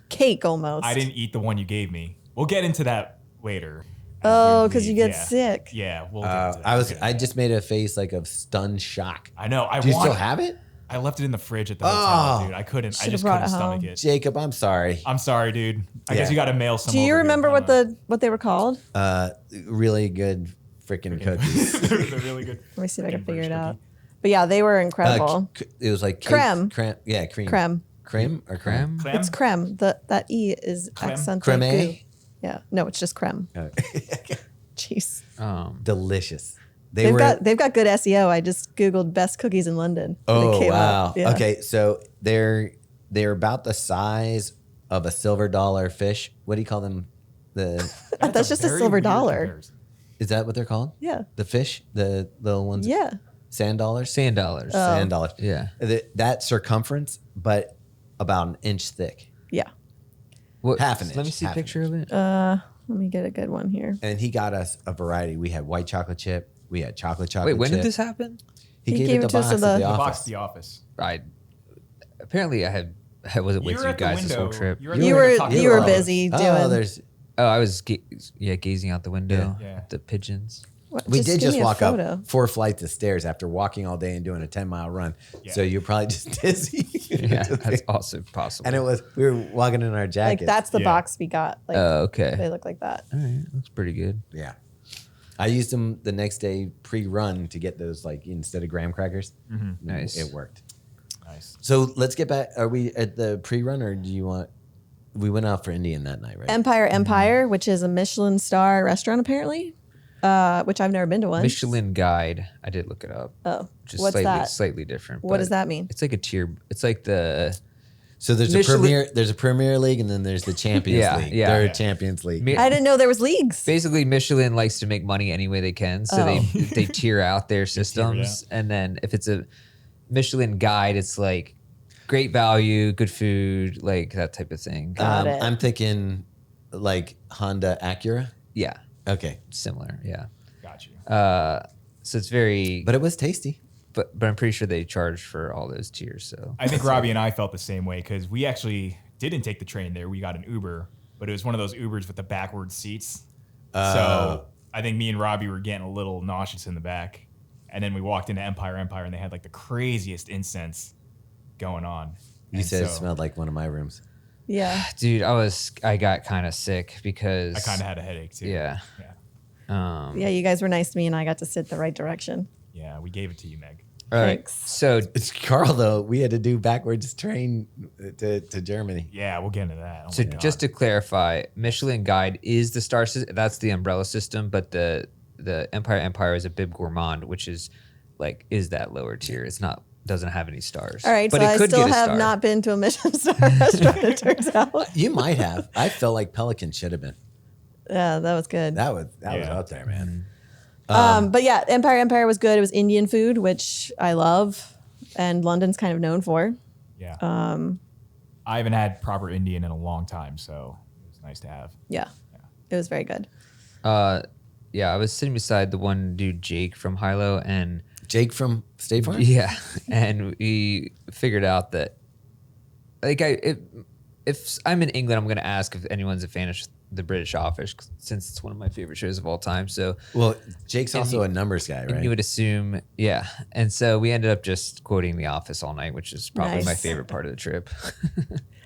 cake almost. I didn't eat the one you gave me. We'll get into that later. Oh, because you get sick. Yeah, we'll get into that. I just made a face like of stunned shock. I know. Do you still have it? I left it in the fridge at the hotel, dude. I Should've just brought couldn't it home. stomach it. Jacob, I'm sorry. I'm sorry, dude. I guess Yeah. you got to mail some. Do you over remember here. what they were called? Really good freaking cookies. They're really good. Let me see if I can Freaking figure it British out. cookie. But yeah, they were incredible. It was like Creme. Cream. Creme. Creme or creme? Clam? It's creme. That E is accented. Creme? goo. Yeah. No, it's just creme. Oh. Jeez. Delicious. They've got good SEO. I just Googled best cookies in London. and it Oh came wow. up. Yeah. Okay, so they're about the size of a silver dollar fish. What do you call them? That's just a very silver weird dollar. comparison. Is that what they're called? Yeah. The fish, the little ones. Yeah. Sand dollars. Sand dollars. Sand dollars. Yeah. That circumference, but about an inch thick. Yeah. What, Half an Let me inch, see a half an picture of it. Let me get a good one here. And he got us a variety. We had white chocolate chip. We had chocolate Wait, when chip. did this happen? He He gave it the to us box in at the- the The box office. at the office. Apparently I wasn't with you at the guys this whole window. trip. You were at the You window were talking you were about it. busy doing. Oh, there's. Oh, I was gazing out the window Yeah. at the pigeons. What- We did give just me a walk photo. up 4 flights of stairs after walking all day and doing a 10-mile run. Yeah. So you're probably just dizzy. Yeah, that's also possible. And we were walking in our Like jackets. that's the Yeah. box we got. Like Oh, okay. they look like that. All right, looks pretty good. Yeah. I used them the next day pre-run to get those instead of graham crackers. Nice. It worked. Nice. So let's get back. Are we at the pre-run or do you want? We went out for Indian that night, right? Empire, which is a Michelin star restaurant apparently, which I've never been to once. Michelin Guide. I did look it up. Oh, Which is what's that? slightly different. What does that mean? It's like a tier. It's like the So there's a Premier League and then there's the Champions Yeah, League. yeah. They're Yeah. Champions League. Mi- I didn't know there was leagues. basically Michelin likes to make money any way they can, so Oh. they tier out their systems, and then if it's a Michelin Guide, it's like great value, good food, like that type of thing. Got it. I'm thinking like Honda Acura. Yeah, Okay, similar. Yeah. Got you. So it's very, but it was tasty. but I'm pretty sure they charge for all those tiers. So I think Robbie and I felt the same way because we actually didn't take the train there. We got an Uber, but it was one of those Ubers with the backwards seats. So I think me and Robbie were getting a little nauseous in the back. And then we walked into Empire, and they had like the craziest incense going on. You said it smelled like one of my rooms. Yeah. Dude, I got kind of sick because I kind of had a headache too. Yeah. Yeah, you guys were nice to me, and I got to sit the right direction. Yeah, we gave it to you, Meg. All right. Thanks. So It's Carl though. We had to do backwards train to Germany. Yeah, we'll get into that. Oh So my God. just to clarify, Michelin Guide is the star system. That's the umbrella system, but the Empire is a bib gourmand, which is that lower tier. It's not doesn't have any stars. All right, but so it I could still get a have star. not been to a Michelin star restaurant, it turns out. You might have. I felt like Pelican should have been. Yeah, that was good. That was Yeah. up there, man. But yeah, Empire was good. It was Indian food, which I love, and London's kind of known for. Yeah. I haven't had proper Indian in a long time, so it was nice to have. Yeah, it was very good. Yeah, I was sitting beside the one dude, Jake from Hilo, and Jake from State Farm? yeah, and we figured out that if I'm in England, I'm going to ask if anyone's a fan of the British Office since it's one of my favorite shows of all time. So Well, Jake's also a numbers guy, and right? you would assume, yeah. And so we ended up just quoting The Office all night, which is probably my Nice. favorite part of the trip.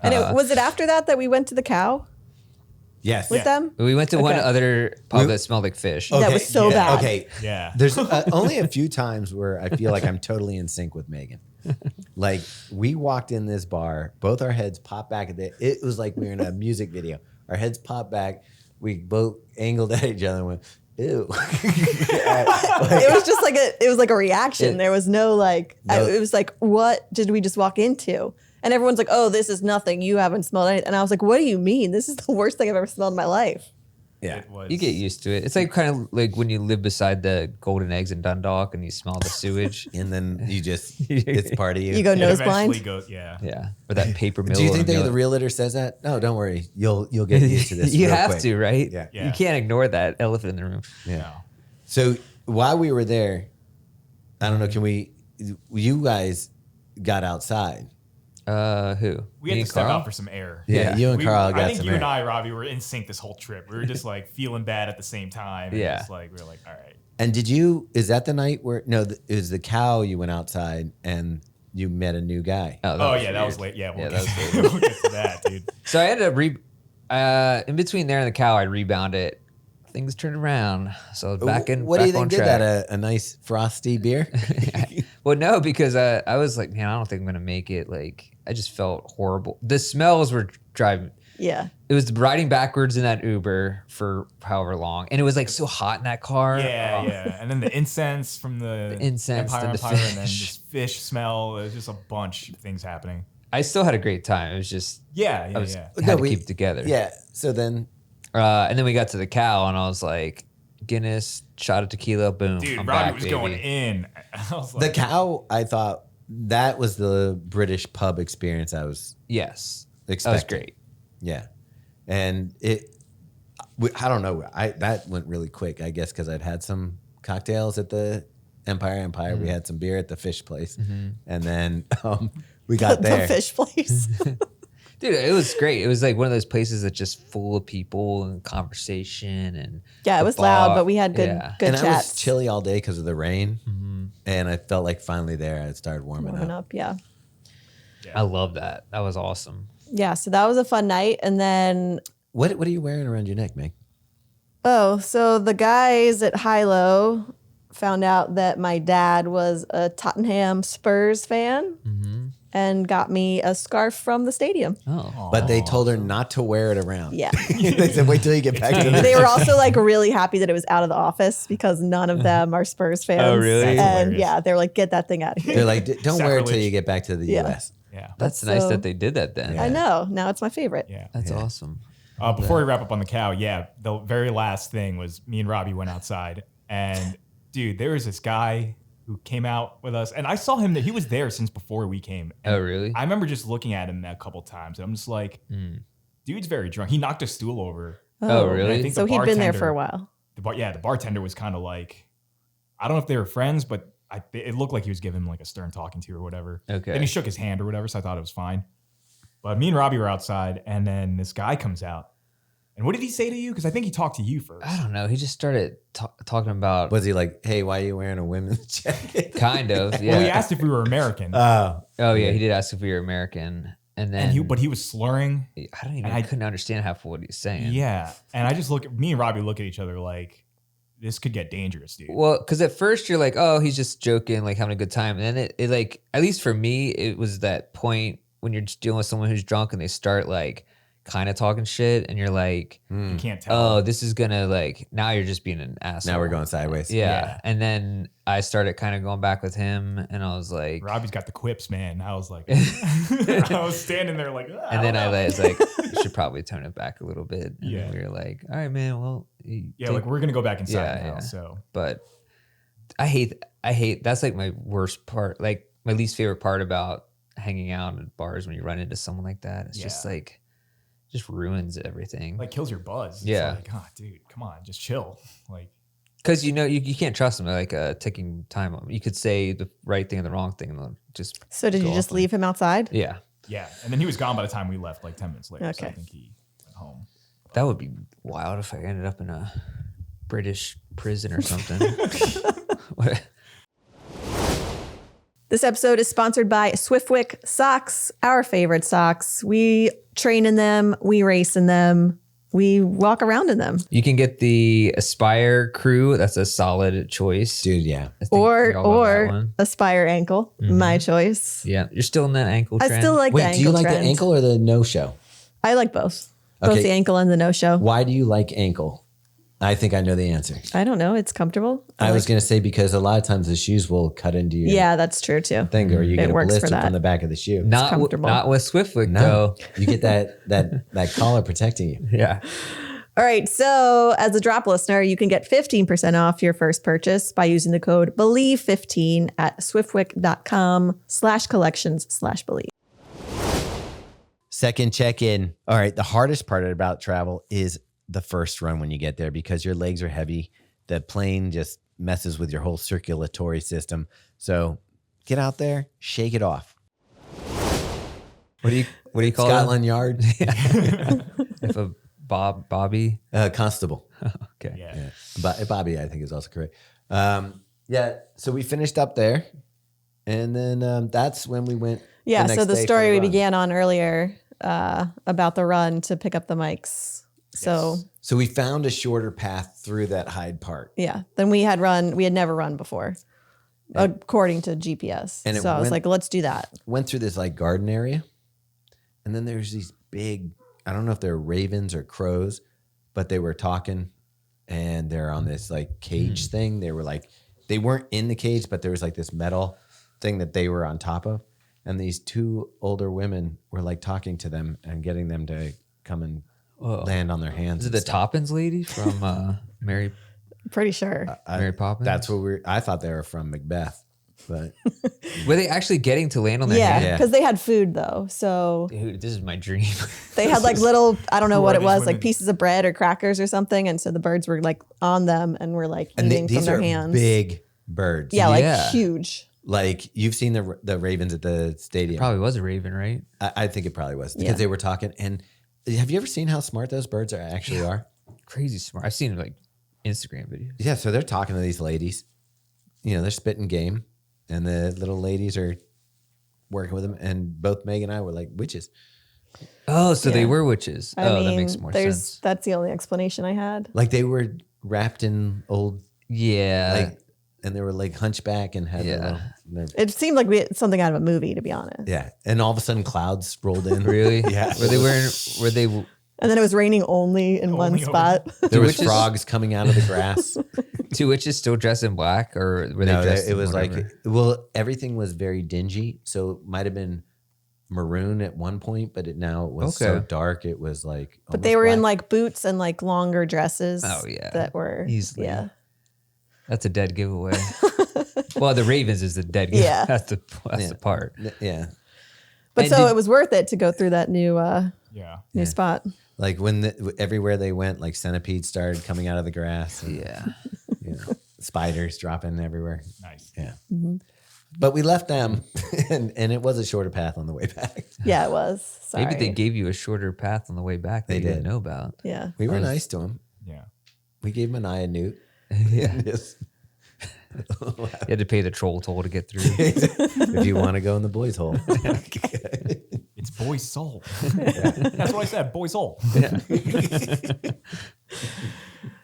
And was it after that we went to the Cow Yes. with them? We went to one Okay. other pub that smelled like fish. That was so bad. Okay. Yeah. There's only a few times where I feel like I'm totally in sync with Megan. Like we walked in this bar, both our heads popped back it was like we were in a music video. Our heads popped back. We both angled at each other and went, ew. It was just like a reaction. There was no it was like, what did we just walk into? And everyone's like, oh, this is nothing. You haven't smelled anything. And I was like, what do you mean? This is the worst thing I've ever smelled in my life. Yeah. It was. You get used to it. It's like kind of like when you live beside the golden eggs in Dundalk and you smell the sewage. And then you just, it's part of you. You go It nose eventually blind. goes, yeah. Yeah. Or that paper mill. Do you on think a the mill. realtor says that? No, don't worry. You'll get used to this. You real have quick. to, right? Yeah. Yeah. You can't ignore that elephant in the room. Yeah. No. So while we were there, I don't know, you guys got outside. Who? We had Me to and step Karl? out for some air. Yeah, you and Carl got I think some you and air. I, Robbie, were in sync this whole trip. We were just like feeling bad at the same time. And Yeah. just like, we were like, all right. And is that the night where, no, it was the Cow you went outside and you met a new guy. Oh, was yeah, that weird. was late. Yeah, Yeah, that was we'll get to that, dude. So I ended up in between there and the Cow, I rebounded. Things turned around. So back in. What do you back on think did track. that? A nice frosty beer? Well, no, because I was like, man, I don't think I'm gonna make it. Like, I just felt horrible. The smells were driving. Yeah. It was riding backwards in that Uber for however long, and it was like so hot in that car. Yeah, Oh. yeah. And then the incense from the incense Empire, and the and then fish. this fish smell. It was just a bunch of things happening. I still had a great time. It was just Yeah, I was yeah. had to keep it together. Yeah. So then, And then we got to the Cow, and I was like, Guinness, shot of tequila, boom. Dude, I'm Robbie back, was baby. going in. I was the like, Cow, I thought that was the British pub experience I was Yes, expecting. that was great. Yeah. And I don't know. That went really quick, I guess, because I'd had some cocktails at the Empire. We had some beer at the fish place. And then we got there. The fish place. Dude, it was great. It was like one of those places that's just full of people and conversation and Yeah, it the was loud, bar. but we had good Yeah. good And I was chats. chilly all day because of the rain. And I felt like finally there, I started warming Warming up. up, yeah. I love that. That was awesome. Yeah, so that was a fun night. And then What are you wearing around your neck, Meg? so the guys at Hilo found out that my dad was a Tottenham Spurs fan and got me a scarf from the stadium. Oh, But they told her not to wear it around. Yeah. They said, wait till you get back to the They were also like really happy that it was out of the office because none of them are Spurs fans. Oh, really? And That's hilarious. yeah, they're like, get that thing out of here. They're like, don't wear it till Sacrilege. you get back to the Yeah. US. yeah. that's nice So- that they did that then. Yeah. I know. Now it's my favorite. Yeah. That's awesome. Before we wrap up on the Cow, yeah, the very last thing was me and Robbie went outside, and dude, there was this guy who came out with us, and I saw him that he was there since before we came. And Oh, really? I remember just looking at him a couple times, and I'm just like, dude's very drunk. He knocked a stool over. Oh, And I really? think So the he'd been there bartender- for a while. The bartender was kind of like, I don't know if they were friends, but it looked like he was giving him like a stern talking to or whatever. Okay. Then he shook his hand or whatever, so I thought it was fine. But me and Robbie were outside, and then this guy comes out. And what did he say to you? Because I think he talked to you first. I don't know. He just started talking about Was he like, hey, why are you wearing a women's jacket? kind of. Yeah. Well, he asked if we were American. Oh yeah, he did ask if we were American, and then but he was slurring. I couldn't understand half of what he's saying. Yeah. And I just me and Robbie look at each other like, this could get dangerous, dude. Well, because at first you're like, oh, he's just joking, like having a good time. And then it like, at least for me, it was that point when you're just dealing with someone who's drunk and they start like kind of talking shit and you're like, You can't tell. oh, this is gonna like, now you're just being an asshole. Now we're going sideways. Yeah. And then I started kind of going back with him and I was like, Robbie's got the quips, man. I was like, I was standing there like, and then I was like, you should probably tone it back a little bit. And Yeah. then we were like, all right, man, well, like we're going to go back inside Yeah, now. yeah. So but I hate that's like my worst part, like my least favorite part about hanging out at bars when you run into someone like that. It's just like, just ruins everything. like kills your buzz. Yeah. It's like, oh, dude, come on, just chill. Like, Because you can't trust them, like ticking time bomb. You could say the right thing and the wrong thing, and they'll just. So did go you just off on- leave him outside? Yeah, yeah. And then he was gone by the time we left, like 10 minutes later. So I Okay. think he went home. that would be wild if I ended up in a British prison or something. What? This episode is sponsored by SWIFTWICK socks, our favorite socks. We train in them, we race in them, we walk around in them. You can get the Aspire Crew. That's a solid choice. Dude, yeah. I think we all love that Or one. Aspire ankle, my choice. Yeah, you're still in that ankle I trend. still like the Wait, ankle do you like trend. the ankle or the no-show? I like both. Both Okay. the ankle and the no-show. Why do you like ankle? I think I know the answer. I don't know. It's comfortable. I was going to say because a lot of times the shoes will cut into your Yeah, that's true too. thing or you It get a works for blister that. from the back of the shoe. not comfortable. not with Swiftwick No, though. you get that collar protecting you. Yeah. All right. So as a drop listener, you can get 15% off your first purchase by using the code BELIEVE15 at swiftwick.com/collections/believe. Second check-in. All right, the hardest part about travel is the first run when you get there because your legs are heavy. The plane just messes with your whole circulatory system. So get out there, shake it off. What do you call Scotland Yard, it? If a Bobby. Constable. Okay. Yeah. Bobby, I think is also correct. Yeah, so we finished up there. And then that's when we went. Yeah. next So the day for story we run. began on earlier about the run to pick up the mics. So So we found a shorter path through that Hyde Park. yeah, then we had never run before, according to GPS. And it So I was went- like, let's do that. Went through this like garden area. And then there's these big, I don't know if they're ravens or crows, but they were talking and they're on this like cage thing. They were like, they weren't in the cage, but there was like this metal thing that they were on top of. And these two older women were like talking to them and getting them to come and land on their hands. Is it and the stuff. Toppins lady from Mary Pretty sure. Mary Poppins? That's what I thought they were from Macbeth, but Were they actually getting to land on their Yeah, hand? Yeah. because they had food though. So Dude, this is my dream. they had like little, I don't know Who what are it these was, women? like pieces of bread or crackers or something. And so the birds were like on them and were like and eating from these their are hands. big birds. Yeah, like Yeah. huge. Like you've seen the ravens at the stadium. Probably was a raven, right? I think it probably was because Yeah. they were talking. And have you ever seen how smart those birds actually are? Crazy smart. I've seen like Instagram videos. Yeah, so they're talking to these ladies. You know, they're spitting game, and the little ladies are working with them. And both Meg and I were like witches. Oh, so they Yeah. were witches. I Oh, mean, that makes more sense. that's the only explanation I had. Like they were wrapped in old, Yeah. like, and they were like hunchback and had their It seemed like something out of a movie, to be honest. yeah. And all of a sudden, clouds rolled in. Really? Yeah. Were they And then it was raining only in one Only spot. There was witches- frogs coming out of the grass. two witches still dressed in black, or were they No, dressed it in was whatever? like everything was very dingy, so it might have been maroon at one point, but now it was so Okay. dark it was like. But they almost were in black. like boots and like longer dresses. Oh, yeah. That were Easily. Yeah. That's a dead giveaway. Well, the Ravens is the dead giveaway. Yeah. That's the Yeah. part. Yeah, But And so did- it was worth it to go through that new Yeah. new spot. like when everywhere they went, like centipedes started coming out of the grass. And, Yeah. you know, spiders dropping everywhere. Nice. Yeah. But we left them, and it was a shorter path on the way back. Yeah, it was. Sorry. Maybe they gave you a shorter path on the way back that They you didn't did. know about. Yeah. We were nice to him. Yeah. We gave him an eye and newt. Yeah. Yes. You had to pay the troll toll to get through. If you want to go in the boys' hole. It's boy's soul. That's what I said, boy's soul.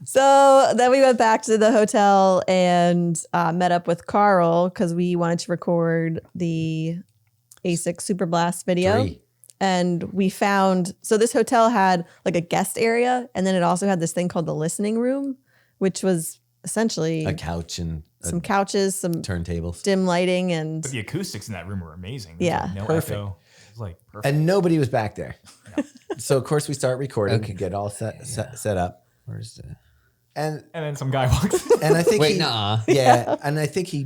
So then we went back to the hotel and met up with Karl because we wanted to record the ASIC Super Blast video. 3. And we found, so this hotel had like a guest area, and then it also had this thing called the listening room, which was essentially A couch and some couches, some turntables. dim lighting, and But the acoustics in that room were amazing. There was, Yeah. like, no Perfect. echo. It was like perfect. And nobody was back there. So, of course, we start recording, get all set up. Where's the... And And then some guy walks in. I think Wait, nuh-uh. Yeah, and I think he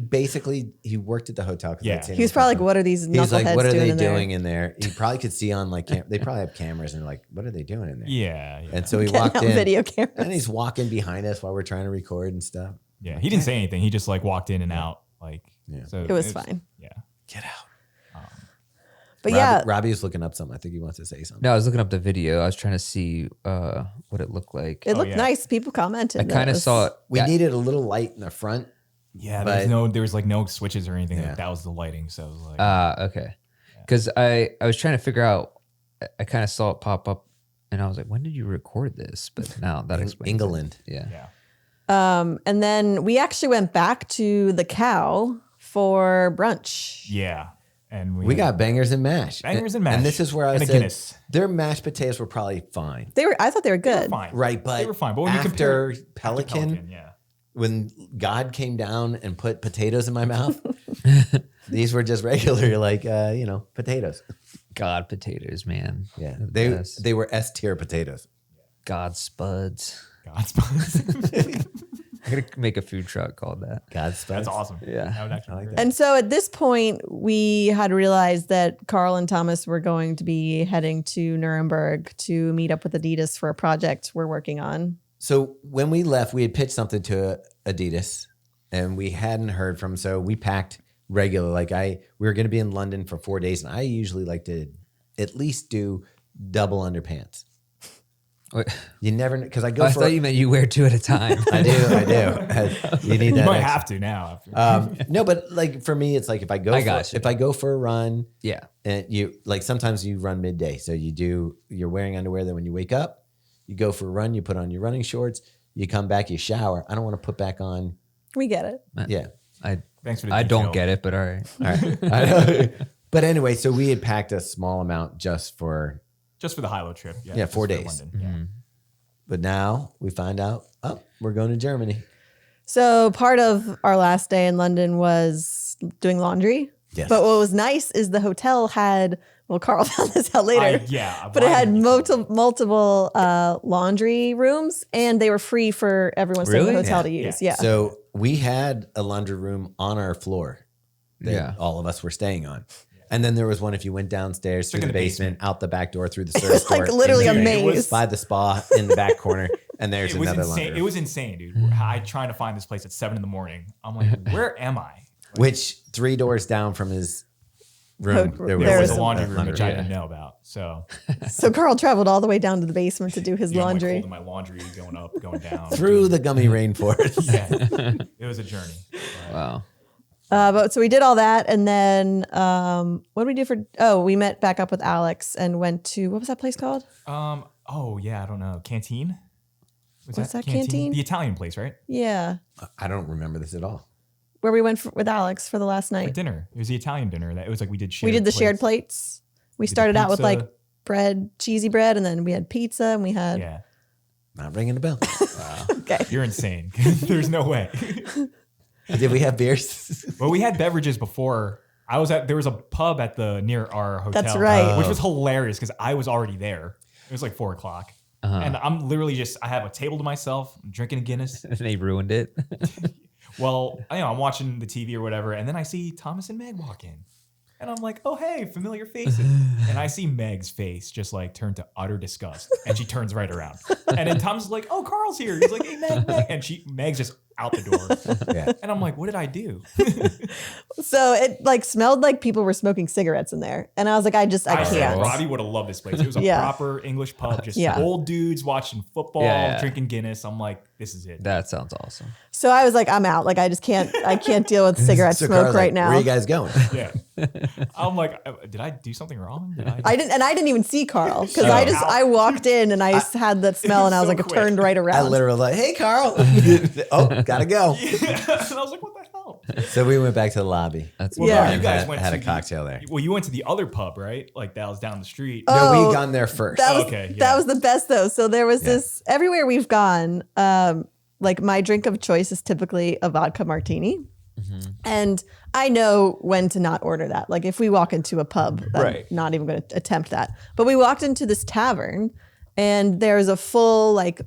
worked at the hotel. 'Cause Yeah. I'd seen he was him probably like, before. "What are these He was like, knuckleheads what are they doing in there?" doing in there? He probably could see on like, they probably have cameras and like, what are they doing in there? Yeah. And so he Getting walked out in, video cameras. and he's walking behind us while we're trying to record and stuff. Yeah. He didn't say anything. He just like walked in and out. Like, Yeah. so It was fine. Yeah. Get out. But yeah, Robbie was looking up something. I think he wants to say something. No, I was looking up the video. I was trying to see what it looked like. it looked yeah. nice. People commented. I that kind it of was- saw it. We yeah, needed a little light in the front. Yeah. But- There was like no switches or anything. Yeah. Like, that was the lighting. So it was like, Okay. Because I was trying to figure out, I kind of saw it pop up and I was like, when did you record this? But now that explains it. England. Yeah. yeah. And then we actually went back to the Cow for brunch. Yeah. And We got bangers and mash. Bangers and mash. And this is where I And a said Guinness. their mashed potatoes were probably fine. I thought they were good. fine. Right, but They were fine. But when you after compare Pelican, yeah. when God came down and put potatoes in my mouth, these were just regular, like potatoes. God potatoes, man. Yeah, The best. they were S tier potatoes. God spuds. God's I'm going to make a food truck called that. God spuds. That's awesome. Yeah. That would actually I like be that. great. And so at this point, we had realized that Karl and Thomas were going to be heading to Nuremberg to meet up with Adidas for a project we're working on. So when we left, we had pitched something to Adidas, and we hadn't heard from. So we packed regular. Like we were going to be in London for 4 days, and I usually like to at least do double underpants. Wait, You never, because I go I for. thought you meant you wear two at a time. I do. You need You that. might extra. have to now. After. No, but like for me, it's like if I go, I got you. if I go for a run, Yeah. and you like sometimes you run midday, so you're wearing underwear. Then when you wake up, you go for a run, you put on your running shorts, you come back, you shower. I don't want to put back on. We get it. Yeah, Thanks for the I detail. don't get it, but all right. all right. I know. But anyway, so we had packed a small amount just for. Just for the high-low trip. Yeah, just 4 for days. London, yeah. But now we find out, we're going to Germany. So part of our last day in London was doing laundry. Yes. But what was nice is the hotel had, well, Karl found this out later. But it why had didn't you- multiple laundry rooms, and they were free for everyone staying in the Really? hotel Yeah. to use. Yeah. So we had a laundry room on our floor that Yeah. all of us were staying on. And then there was one if you went downstairs through Took the in the basement, out the back door, through the It service was like door, literally a into- maze. by the spa in the back corner, and there's It was another insane. laundry It room. was insane, dude. I trying to find this place at 7 a.m. I'm like, where am I? Which 3 doors down from his room, There There was was a some- laundry room, which I room. didn't know about. So So Karl traveled all the way down to the basement to do his yeah, I'm, like, laundry. holding my laundry, going up, going down. through the gummy rainforest. Yeah, it was a journey. Wow. But so we did all that, and then what did we do for? Oh, we met back up with Alex and went to, what was that place called? Oh yeah, I don't know. Canteen. What's that, Canteen? The Italian place, right? Yeah, I don't remember this at all. where we went with Alex for the last For night. dinner. It was the Italian dinner. That it was like we did. We did the shared plates. plates. We did the started out with like pizza. bread, cheesy bread, and then we had pizza, and we had Yeah, Not ringing a bell. okay. you're insane. There's no way. Did we have beers? Well, we had beverages before. There was a pub at near our hotel. That's right. Which was hilarious because I was already there. It was like 4:00. And I'm literally I have a table to myself. I'm drinking a Guinness. And they ruined it. Well, I'm watching the TV or whatever, and then I see Thomas and Meg walk in. And I'm like, oh, hey, familiar faces. And I see Meg's face just like turn to utter disgust. And she turns right around. And then Thomas is like, oh, Carl's here. He's like, hey, Meg. And Meg's just out the door. Yeah. And I'm like, what did I do? So it like smelled like people were smoking cigarettes in there. And I was like, I I said, can't. Robbie would have loved this place. It was a Yeah. proper English pub, just Yeah. old dudes watching football, Yeah. drinking Guinness. I'm like, this is it. That sounds awesome. So I was like, I'm out. Like, I can't deal with cigarette So smoke Carl's right like, now. where are you guys going? Yeah. I'm like, did I do something wrong? Did I didn't even see Carl because Oh. I walked in and I had that smell and I was so like, quick. it turned right around. I literally was like, hey, Carl. Oh, gotta go. and I was like, what the hell? So we went back to the lobby. That's Well, Yeah. no, you And guys had, went had to a cocktail there. Well, you went to the other pub, right? Like that was down the street. No, Oh, we gone there first. That was Okay, yeah. that was the best though. So there was Yeah. this everywhere we've gone. Like my drink of choice is typically a vodka martini, and I know when to not order that. Like if we walk into a pub, I'm Right. not even going to attempt that. But we walked into this tavern, and there's a full like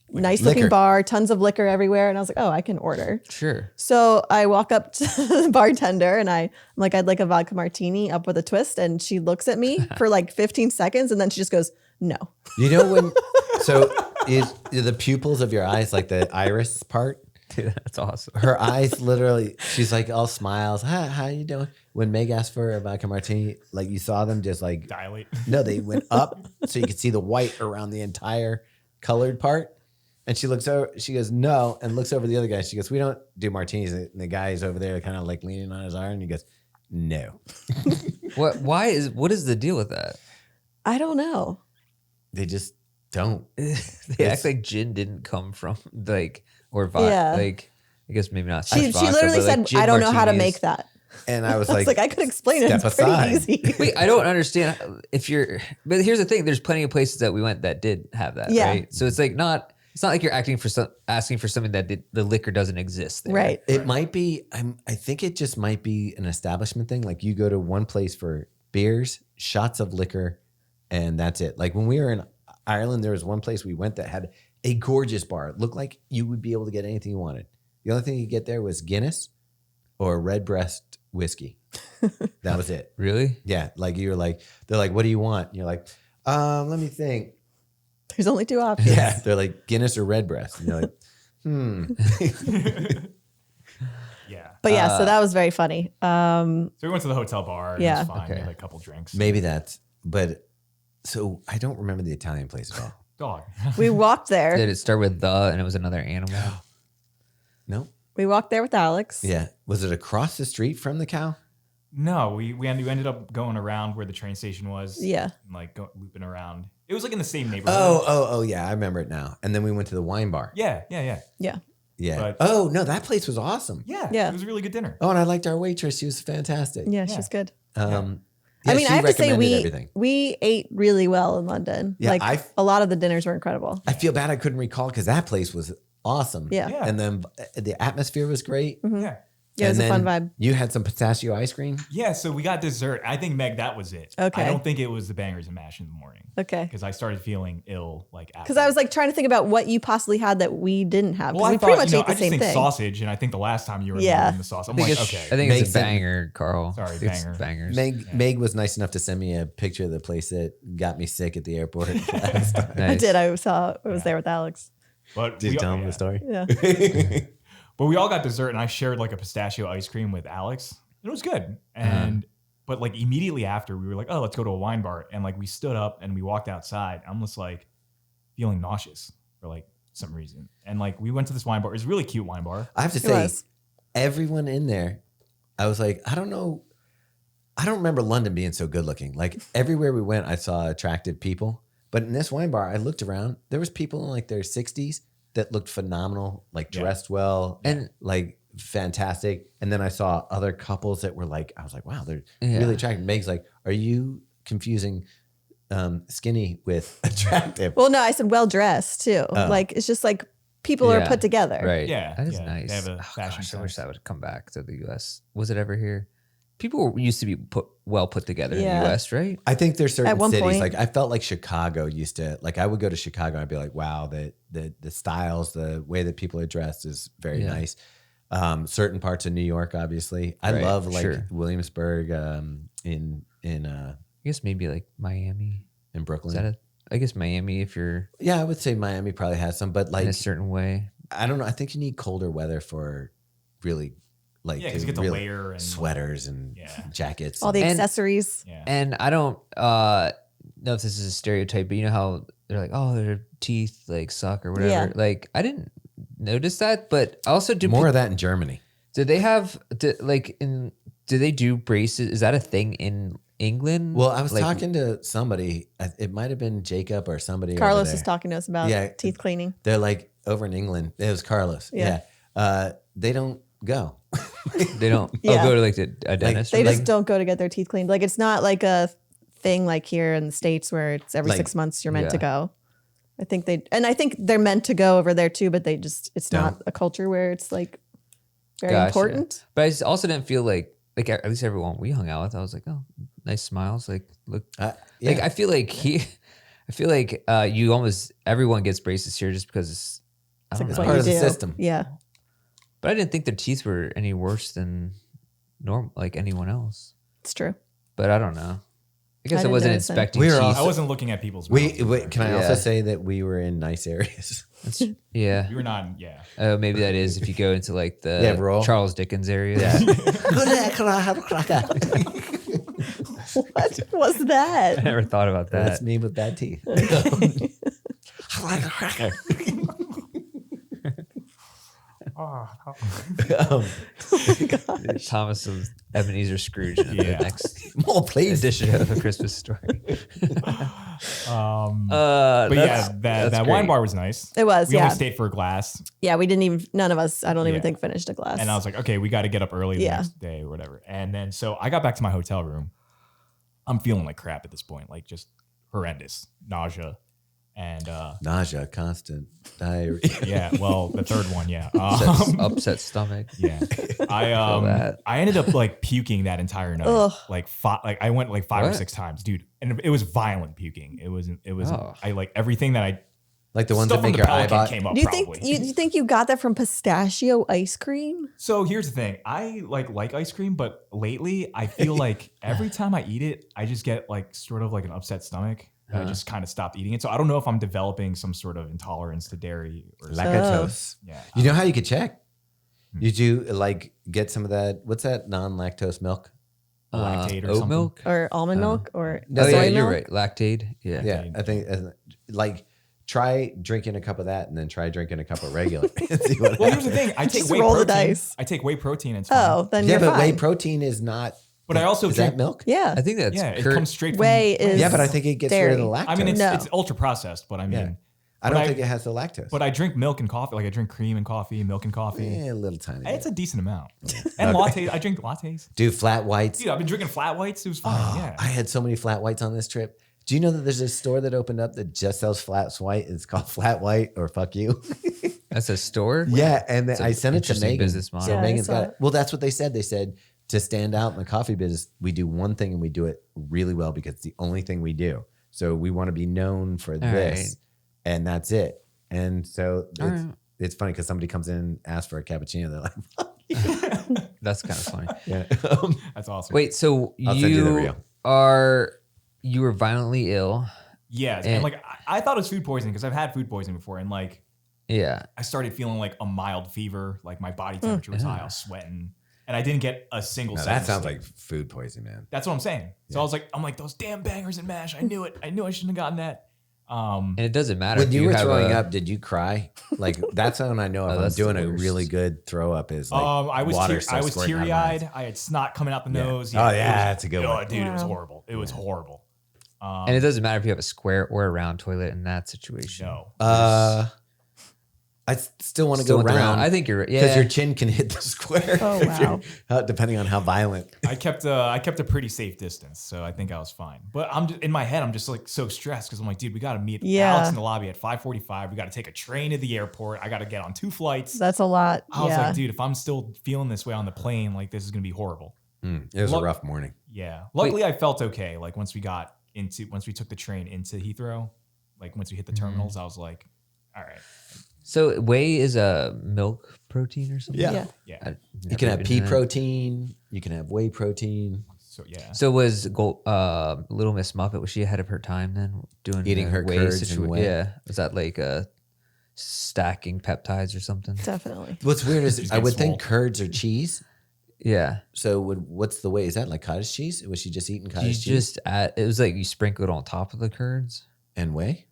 nice looking liquor. bar, tons of liquor everywhere, and I was like, oh, I can order. Sure. So I walk up to the bartender and I'm like, I'd like a vodka martini up with a twist. And she looks at me for like 15 seconds and then she just goes, no. You know when? So is the pupils of your eyes like the iris part? Dude, that's awesome. Her eyes literally. She's like all smiles. Hi, how you doing? When Meg asked for a vodka martini, like you saw them just like Dilate. no, they went up so you could see the white around the entire colored part. And she looks over. She goes no, and looks over the other guy. She goes, we don't do martinis. And the guy is over there, kind of like leaning on his arm. And he goes, no. What is the deal with that? I don't know. They just don't. They act like gin didn't come from like or vodka. Yeah. Like I guess maybe not. She vodka, literally but, like, said, gin I don't know how to martinis. make that. And I was I was like, like, I could explain it. step It's pretty aside. easy. Wait, I don't understand if you're. But here's the thing: there's plenty of places that we went that did have that. Yeah. Right. So it's like not. It's not like you're asking for something that the liquor doesn't exist there. Right. it might be. I think it just might be an establishment thing. Like you go to one place for beers, shots of liquor, and that's it. Like when we were in Ireland, there was one place we went that had a gorgeous bar. It looked like you would be able to get anything you wanted. The only thing you could get there was Guinness or Redbreast whiskey. That was it. Really? Yeah. Like you were like, they're like, what do you want? And you're like, let me think. There's only two options. Yeah. They're like Guinness or Redbreast. And you're like, Yeah. But yeah, so that was very funny. So we went to the hotel bar. And Yeah. It was fine. We Okay. had like a couple drinks. maybe that's, but so I don't remember the Italian place at all. Dog. We walked there. Did it start with the and it was another animal? No. We walked there with Alex. Yeah. Was it across the street from the cow? No, we ended up going around where the train station was. Yeah. And like looping around. It was like in the same neighborhood. Oh, yeah. I remember it now. And then we went to the wine bar. Yeah. Yeah. Yeah. But- Oh, no, that place was awesome. Yeah. Yeah. It was a really good dinner. Oh, and I liked our waitress. She was fantastic. Yeah, Yeah. she's good. Yeah, I mean, she I have to say recommended everything. we ate really well in London. Yeah, like a lot of the dinners were incredible. I feel bad I couldn't recall because that place was awesome. Yeah. Yeah. And then the atmosphere was great. Yeah. Yeah, it was And a fun then vibe. You had some pistachio ice cream. Yeah. So we got dessert. I think, Meg, that was it. Okay. I don't think it was the bangers and mash in the morning. Okay. Because I started feeling ill like after. Because I was like trying to think about what you possibly had that we didn't have. well, Because I we thought, pretty much you know, ate the I just same think thing. sausage, and I think the last time you were Yeah. eating the sauce, I'm I think like, it's, okay. I think Meg it's a said- banger, Carl. Sorry, It's banger. bangers. Meg was nice enough to send me a picture of the place that got me sick at the airport. last time. I Nice. did. I was there with Alex. But Did we- you tell him yeah. the story? Yeah. But we all got dessert, and I shared like a pistachio ice cream with Alex. It was good. And but like immediately after, we were like, oh, let's go to a wine bar. And like we stood up and we walked outside. I'm just like feeling nauseous for like some reason. And like we went to this wine bar. It was a really cute wine bar. I have to It say, was. everyone in there, I was like, I don't know. I don't remember London being so good looking. Like everywhere we went, I saw attractive people. But in this wine bar, I looked around. There was people in like their 60s that looked phenomenal, like Yeah. dressed well And- like fantastic. And then I saw other couples that were like, I was like, wow, they're Yeah. really attractive. Meg's like, are you confusing skinny with attractive? Well, no, I said well dressed too. Oh. Like it's just like people are Yeah. put together. Right. Yeah, That is yeah, they nice. have a Oh, fashion gosh, I wish sense. that would come back to the US. Was it ever here? People used to be well put together in Yeah. the US, right? I think there's certain At one cities, point. like I felt like Chicago used to, like I would go to Chicago and I'd be like, wow, the styles, the way that people are dressed is very Yeah. nice. Certain parts of New York, obviously. I Right, love like sure. Williamsburg in I guess maybe like Miami. Is Brooklyn. that I guess Miami if you're Yeah, I would say Miami probably has some, but in like a certain way. I don't know. I think you need colder weather for really like Yeah, 'cause you get to really layer and sweaters and jackets. All the And- accessories. Yeah. And I don't know if this is a stereotype, but you know how they're like, oh, their teeth like suck or whatever. Yeah. Like I didn't notice that, but also More of that in Germany. do they have do they do braces? Is that a thing in England? Well, I was Like, talking to somebody. It might have been Jacob or somebody. Carlos over there. is talking to us about teeth cleaning. They're like over in England. It was Carlos. Yeah. They don't go. They don't Yeah. go to like a dentist. They or just something? don't go to get their teeth cleaned. Like it's not like a thing like here in the States where it's every Like- 6 months you're meant to Yeah. go. I think they're meant to go over there too, but it's not a culture where it's like very Gotcha. important. But I just also didn't feel like at least everyone we hung out with, I was like, oh, nice smiles. Like look, Yeah. like I feel like you almost everyone gets braces here just because I don't It's know. what part you of the do. system. Yeah. But I didn't think their teeth were any worse than like anyone else. It's true. But I don't know. I guess I, didn't wasn't notice that. inspecting We were teeth. I wasn't looking at people's Wait, mouths. can I Yeah. also say that we were in nice areas? Yeah. You were not, yeah. Maybe that is if you go into like the Yeah, rural. Charles Dickens area. Can I have a cracker? What was that? I never thought about that. That's me with bad teeth. I like a cracker. Thomas of Ebenezer Scrooge in Yeah. the next More, please. edition of A Christmas Story. But yeah, that wine great. bar was nice. It was, We yeah. only stayed for a glass. Yeah, we didn't even, none of us, I don't even Yeah. think finished a glass. And I was like, okay, we got to get up early the Yeah. next day or whatever. And then so I got back to my hotel room. I'm feeling like crap at this point, like just horrendous nausea. And Nausea, constant diarrhea. yeah, well, the third one, yeah. Upset stomach. Yeah. that. I ended up like puking that entire night. Ugh. Like I went like 5 or What? 6 times, dude. And it was violent puking. It was Oh. I like everything that I Like the ones stuff that make from your the eye Pelican bot. came up Do you probably. think you think you got that from pistachio ice cream? So here's the thing. I like ice cream, but lately I feel like every time I eat it, I just get like sort of like an upset stomach. I just kind of stopped eating it. So I don't know if I'm developing some sort of intolerance to dairy or something. Lactose. Yeah. You know how you could check? You do like get some of that. What's that non-lactose milk? Lactate or oat something. milk. Or almond milk? Or Oh soy yeah, milk? you're right. Lactate. Yeah. Yeah, I think like try drinking a cup of that and then try drinking a cup of regular. And see what Well, here's happens. the thing. I take Just whey roll the protein. dice. I take whey protein. And it's fine. Oh, then Yeah, you're but fine. whey protein is not. But I also is drink that milk? Yeah. I think that's Yeah, it cur- comes straight from Whey is Yeah, but I think it gets rid of the dairy. lactose. I mean, No. it's ultra processed, but I mean, Yeah. I but don't think it has the lactose. But I drink milk and coffee. Like I drink cream and coffee, milk and coffee. a little tiny. It's bit. a decent amount. And latte. I drink lattes. Dude, flat whites. Dude, I've been drinking flat whites. It was fine. Yeah. I had so many flat whites on this trip. Do you know that there's a store that opened up that just sells flat white? It's called Flat White or Fuck You. That's a store. Yeah, and then It's an I sent it to interesting Megan. business model. So Yeah, I Megan's saw got it. it. Well, that's what they said. They said to stand out in the coffee business, we do one thing and we do it really well because it's the only thing we do. So we want to be known for this, right. and that's it. And so All right. it's funny because somebody comes in and asks for a cappuccino. They're like, "Fuck you." That's kind of funny. Yeah. That's awesome. Wait, so I'll send you the reel. you were violently ill? Yeah. And like, I thought it was food poisoning because I've had food poisoning before. And like, Yeah. I started feeling like a mild fever. Like my body temperature was high. I was sweating. And I didn't get a single No, second that sounds sleep. like food poisoning, man. That's what I'm saying. So I'm like, those damn bangers and mash. I knew it. I knew I shouldn't have gotten that. And it doesn't matter When if you were have throwing a- up, did you cry? Like that's when I know if I'm that's the doing a worst. really good throw up is like I was water starts squirting out of my eyes. teary-eyed. I had snot coming out the Yeah. nose. Oh, yeah, it was- that's a good one. Dude, it was Wow. horrible. It was horrible. And it doesn't matter if you have a square or a round toilet in that situation. No. I still want to Still go went the round. round. I think you're because yeah. your chin can hit the square. Oh, if you're- wow. depending on how violent. I kept a pretty safe distance, so I think I was fine. But I'm just, in my head, I'm just like so stressed because I'm like, dude, we got to meet Yeah. Alex in the lobby at 5:45. We got to take a train to the airport. I got to get on 2 flights. That's a lot. I was yeah. like, dude, if I'm still feeling this way on the plane, like this is gonna be horrible. It was a Look- rough morning. Yeah. Luckily, I felt okay. Like once we took the train into Heathrow, like once we hit the terminals, I was like, all right. So whey is a milk protein or something? Yeah. Yeah. I've You can never have been pea to that. protein. You can have whey protein. So yeah. So was Little Miss Muffet, was she ahead of her time then doing Eating the her whey curds and whey? Yeah. Was that like stacking peptides or something. Definitely. What's weird is Just I get would swole. think curds are cheese. Yeah. So what's the way? Is that like cottage cheese? Was she just eating You cottage cheese just add, it was like you sprinkle it on top of the curds. and whey?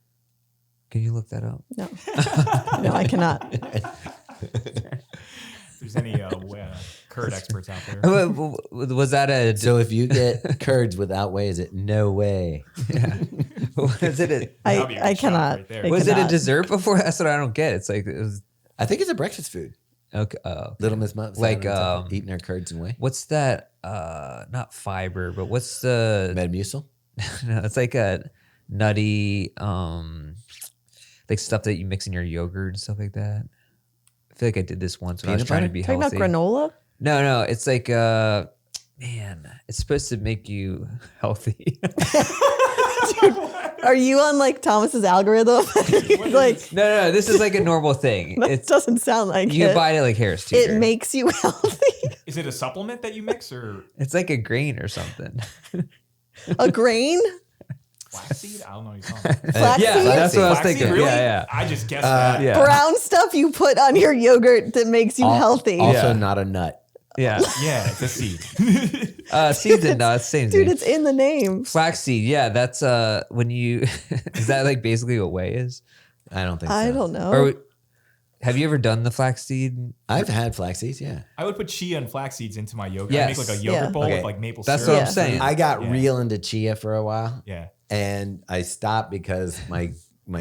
Can you look that up? No. No, I cannot. If there's any curd experts out there. Was that a, So if you get curds without whey, is it no way? was it a, That'd be a I good shot cannot. right there. I was it a cannot. dessert before? That's what I don't get. It's like, it was, I think it's a breakfast food. okay. Little Miss Muffs. Like, eating her curds and whey. What's that? Not fiber, but what's the, Metamucil? no, it's like a nutty, like stuff that you mix in your yogurt and stuff like that. I feel like I did this once when I was Peanut trying to butter? be Talking healthy. about granola? No, it's like man, it's supposed to make you healthy. Are you on like Thomas's algorithm? Like, no, this is like a normal thing. that It's doesn't sound like you it. can buy it at like Harris It Teeter. makes you healthy. Is it a supplement that you mix or It's like a grain or something. A grain? flaxseed? I don't know what you're talking about. Flaxseed? Yeah, that's what I was Flaxseed, thinking. really? Yeah. I just guessed that. Yeah. Brown stuff you put on your yogurt that makes you healthy. Also Yeah. not a nut. Yeah. Yeah, it's a seed. Seeds and nuts, same Dude, thing. it's in the name. Flaxseed, yeah, that's when you is that like basically what whey is? I don't think so. I don't know. Or have you ever done the flaxseed? I've had flax seeds, yeah. I would put chia and flax seeds into my yogurt. I Yes. make like a yogurt Yeah. bowl Okay. with like maple That's syrup. what I'm saying. I got Yeah. real into chia for a while. Yeah. And I stopped because my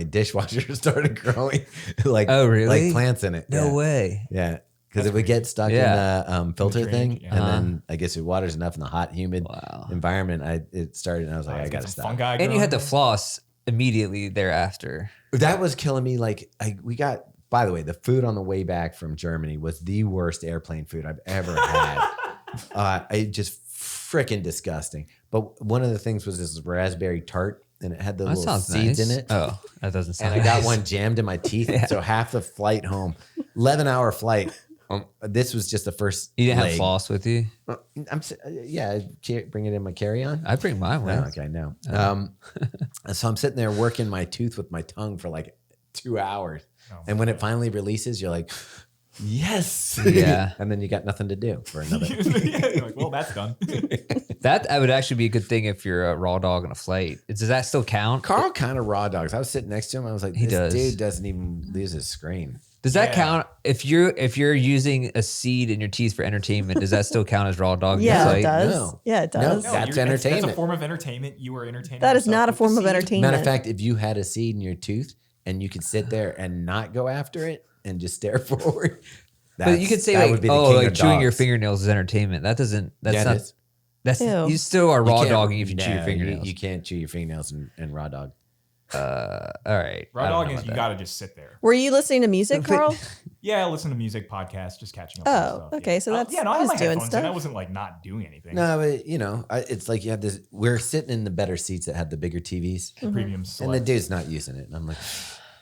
dishwasher started growing like Oh, really? like plants in it. No yeah. way. Yeah, because it would get stuck Yeah. in the filter drain, thing, yeah. and then I guess it waters enough in the hot, humid Wow. environment. It started, and I was like, I Get gotta some stop. fungi And you growing had to there. floss immediately thereafter. That was killing me. Like we got. By the way, the food on the way back from Germany was the worst airplane food I've ever had. It just freaking disgusting. But one of the things was this raspberry tart, and it had the That little sounds seeds nice. in it. Oh, that doesn't sound And I got nice. one jammed in my teeth. So half the flight home, 11-hour flight. This was just the first. You didn't have leg. floss with you? Bring it in my carry-on. I bring mine with. Oh, okay, no. So I'm sitting there working my tooth with my tongue for like 2 hours. And when it finally releases, you're like, yes. Yeah. And then you got nothing to do for another. Yeah, you're like, well, that's done. That would actually be a good thing if you're a raw dog on a flight. Does that still count? Carl kind of raw dogs. I was sitting next to him. I was like, He this does. dude doesn't even lose his screen. Does that Yeah. count if you're using a seed in your teeth for entertainment? Does that still count as raw dog? on a Yeah, it flight? does. No. Yeah, it does. No. That's That's a entertainment. form of entertainment. You are entertaining. That is yourself not a with form the of seed. entertainment. Matter of fact, if you had a seed in your tooth and you could sit there and not go after it and just stare forward, But you could say that like, would be the oh, king like of chewing your dogs. fingernails is entertainment. That doesn't. That's Yeah, it not. is. That's Ew. you still are You raw can't- dogging if you chew your no, fingernails. You can't chew your fingernails and raw dog. All right. Raw I don't dog know is about you that. got to just sit there. Were you listening to music, Carl? Yeah, I listen to music podcasts, just catching up. on Oh, stuff. okay, Yeah. so that's yeah. No, I had just my doing headphones in. I stuff. wasn't like not doing anything. No, but it's like you have this. We're sitting in the better seats that had the bigger TVs, Premium and the select. dude's not using it. And I'm like,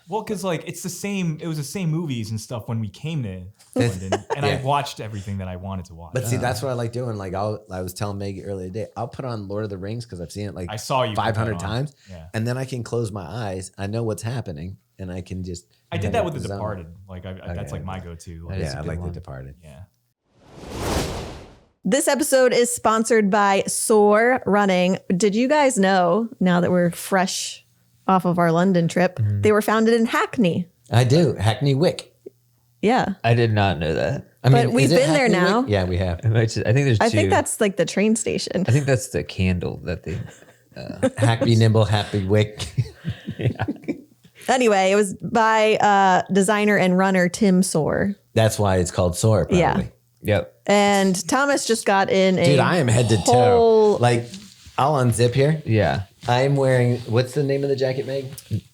Well, because like it's the same. It was the same movies and stuff when we came to London, and Yeah. I watched everything that I wanted to watch. but see, that's what I like doing. Like I was telling Meg earlier today, I'll put on Lord of the Rings because I've seen it like I saw you put that 500 on. times, Yeah. and then I can close my eyes. I know what's happening, and I can just. I did head that out with The zone. Departed. Like that's like my go-to. Like, That is Yeah, a I good like one. The Departed. yeah. This episode is sponsored by SOAR Running. Did you guys know, now that we're fresh off of our London trip, Mm-hmm. they were founded in Hackney? I do Hackney Wick. Yeah. I did not know that. I But we've is it been there Hackney now. Wick? Yeah, we have. I think there's two. I think that's like the train station. I think that's the candle that they. Happy Nimble, Happy Wick. Anyway, it was by designer and runner Tim SOAR. That's why it's called SOAR. Probably. Yeah. Yep. And Thomas just got in a Dude, I am head to toe. whole- Like, I'll unzip here. Yeah. I'm wearing, what's the name of the jacket, Meg?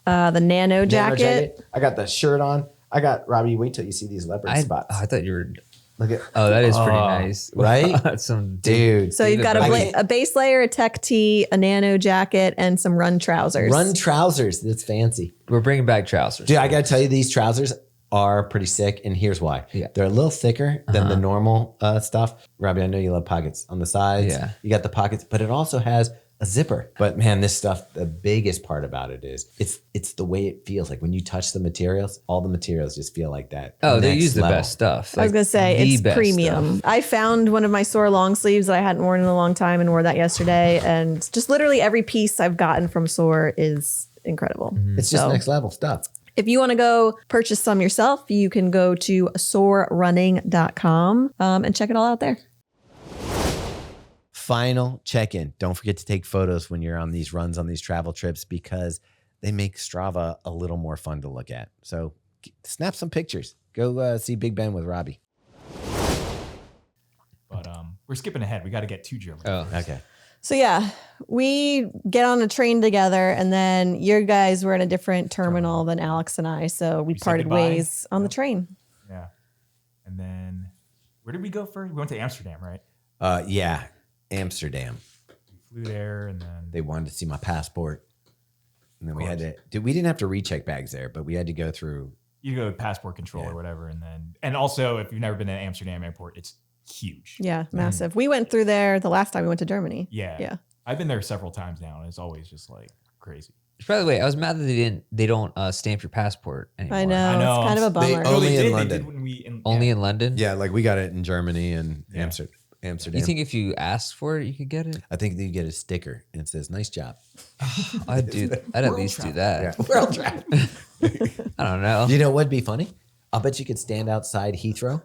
the nano Nano jacket. I got the shirt on. I got, Robbie, wait till you see these leopard spots. I thought you were. Look at, Oh, that is pretty nice. right? That's some dude. So you've got I a, can't- a base layer, a tech tee, a nano jacket, and some run trousers. Run trousers. That's fancy. We're bringing back trousers. Dude, I got to tell you, these trousers are pretty sick. And here's why. Yeah. They're a little thicker than the normal stuff. Robbie, I know you love pockets on the sides. Yeah. You got the pockets, but it also has a zipper. But man, this stuff, the biggest part about it is it's the way it feels. Like when you touch the materials, all the materials just feel like that. Oh, they next use the level. best stuff. I was Like, gonna say the it's best premium. stuff. I found one of my SOAR long sleeves that I hadn't worn in a long time and wore that yesterday. And just literally every piece I've gotten from SOAR is incredible. It's just So, next level stuff. if you want to go purchase some yourself, you can go to soarrunning.com and check it all out there. Final check-in. Don't forget to take photos when you're on these runs, on these travel trips, because they make Strava a little more fun to look at. So snap some pictures. Go see Big Ben with Robbie. But we're skipping ahead. We got to get to Germany. Oh, Okay. So yeah, we get on a train together, and then your guys were in a different terminal than Alex and I, so we said parted goodbye. ways on the Yep. train. Yeah. And then where did we go first? We went to Amsterdam, right? Yeah, Amsterdam. We flew there and then They wanted to see my passport. And then we had to, we didn't have to recheck bags there, but we had to go through. you go to passport control or whatever. And also, if you've never been to Amsterdam airport, it's huge. Yeah, massive. We went through there the last time we went to Germany. Yeah. Yeah. I've been there several times now, and it's always just like crazy. by the way, I was mad that they don't stamp your passport anymore. I know. It's kind of a bummer. Only in They London. did when we Only in London. Yeah, like we got it in Germany and Yeah. Amsterdam. You think if you ask for it, you could get it? I think you get a sticker and it says "nice job." I'd at least do that. World travel. I don't know. You know what'd be funny? I'll bet you could stand outside Heathrow,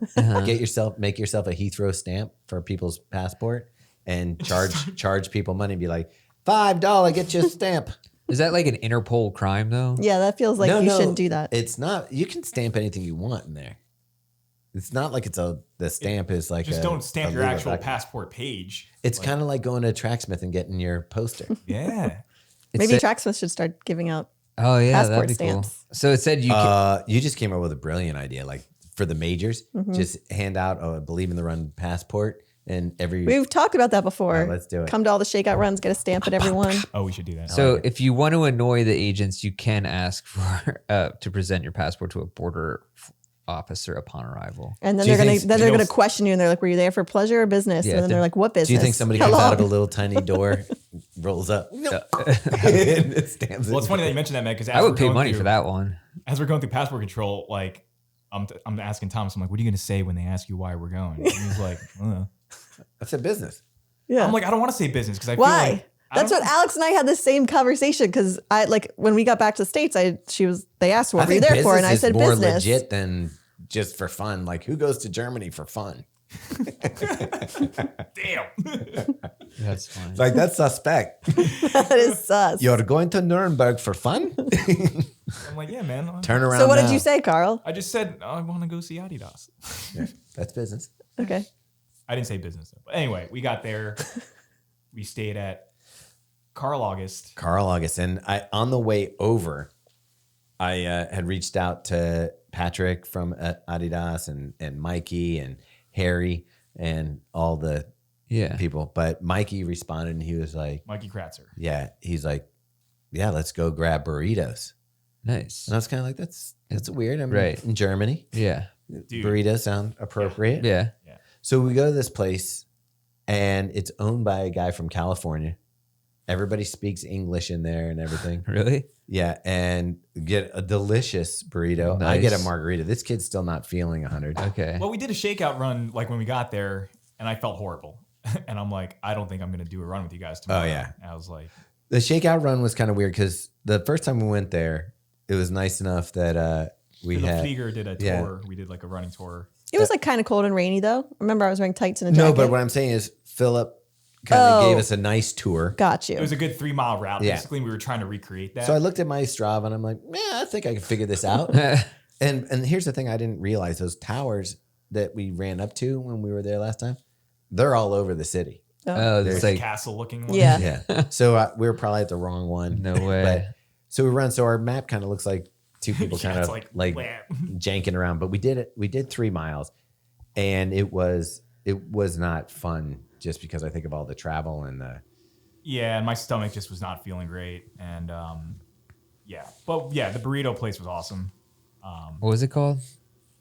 make yourself a Heathrow stamp for people's passport, and charge people money. And be like, $5, get you a stamp. Is that like an Interpol crime though? Yeah, that feels like you shouldn't do that. It's not. You can stamp anything you want in there. It's not like the stamp is like just don't stamp your legal actual document. passport page. It's kind of like going to a Tracksmith and getting your poster. Yeah. Maybe Tracksmith should start giving out. Oh yeah, passport that'd be cool. stamps. So it said you. Could, You just came up with a brilliant idea. Like for the majors, just hand out a Believe in the Run passport, and every We've talked about that before. Yeah, let's do it. Come to all the shakeout runs, get a stamp at everyone. Oh, we should do that. so if you want to annoy the agents, you can ask for to present your passport to a border officer upon arrival. And then Do you they're think- gonna question you, and they're like, "Were you there for pleasure or business?" Yeah, and then they're like, "What business?" Do you think somebody How comes out of a long? little tiny door, rolls up? No. Well, it's funny that you mentioned that, man, because I would pay money for that one. As we're going through passport control, like I'm asking Thomas, I'm like, what are you going to say when they ask you why we're going? And he's like, I don't know. That's a business. Yeah. I'm like, I don't want to say business because I feel Why? like That's what Alex and I had the same conversation because I like when we got back to the States, they asked what were you there for, and I said more business. legit than just for fun. Like who goes to Germany for fun? damn. That's fine. Like that's suspect. That is sus. You're going to Nuremberg for fun? I'm like, yeah, man. Turn around. So what now. did you say, Carl? I just said I want to go see Adidas. Yeah, that's business. Okay. I didn't say business though. But anyway, we got there. We stayed at Karl August. And on the way over, I had reached out to Patrick from Adidas and Mikey and Harry and all the people. But Mikey responded and he was like, Mikey Kratzer. yeah, he's like, yeah, let's go grab burritos. Nice. And I was kind of like, that's weird. I'm Right. in Germany. Yeah. Dude. Burritos sound appropriate. Yeah. So we go to this place and it's owned by a guy from California. Everybody speaks English in there and everything. Really? Yeah, and get a delicious burrito. Nice. I get a margarita. This kid's still not feeling 100. Okay. Well, we did a shakeout run like when we got there, and I felt horrible. And I'm like, I don't think I'm going to do a run with you guys tomorrow. Oh, yeah. And I was like, The shakeout run was kind of weird because the first time we went there, it was nice enough that we the had Flieger did a tour. yeah. We did like a running tour. It was like kind of cold and rainy though. Remember, I was wearing tights and a jacket. no, but what I'm saying is Philip kind of gave us a nice tour. Got you. It was a good 3 mile route. Yeah. Basically, we were trying to recreate that. So I looked at my Strava and I'm like, I think I can figure this out. and here's the thing I didn't realize: those towers that we ran up to when we were there last time, they're all over the city. Oh, There's it's a like castle looking one. Yeah. Yeah. So we were probably at the wrong one. no way. But so we run. So our map kind of looks like two people Yeah, kind it's of like, like wham. janking around. But we did it. We did 3 miles, and it was not fun just because I think of all the travel and the. Yeah, and my stomach just was not feeling great. And yeah. But yeah, the burrito place was awesome. What was it called?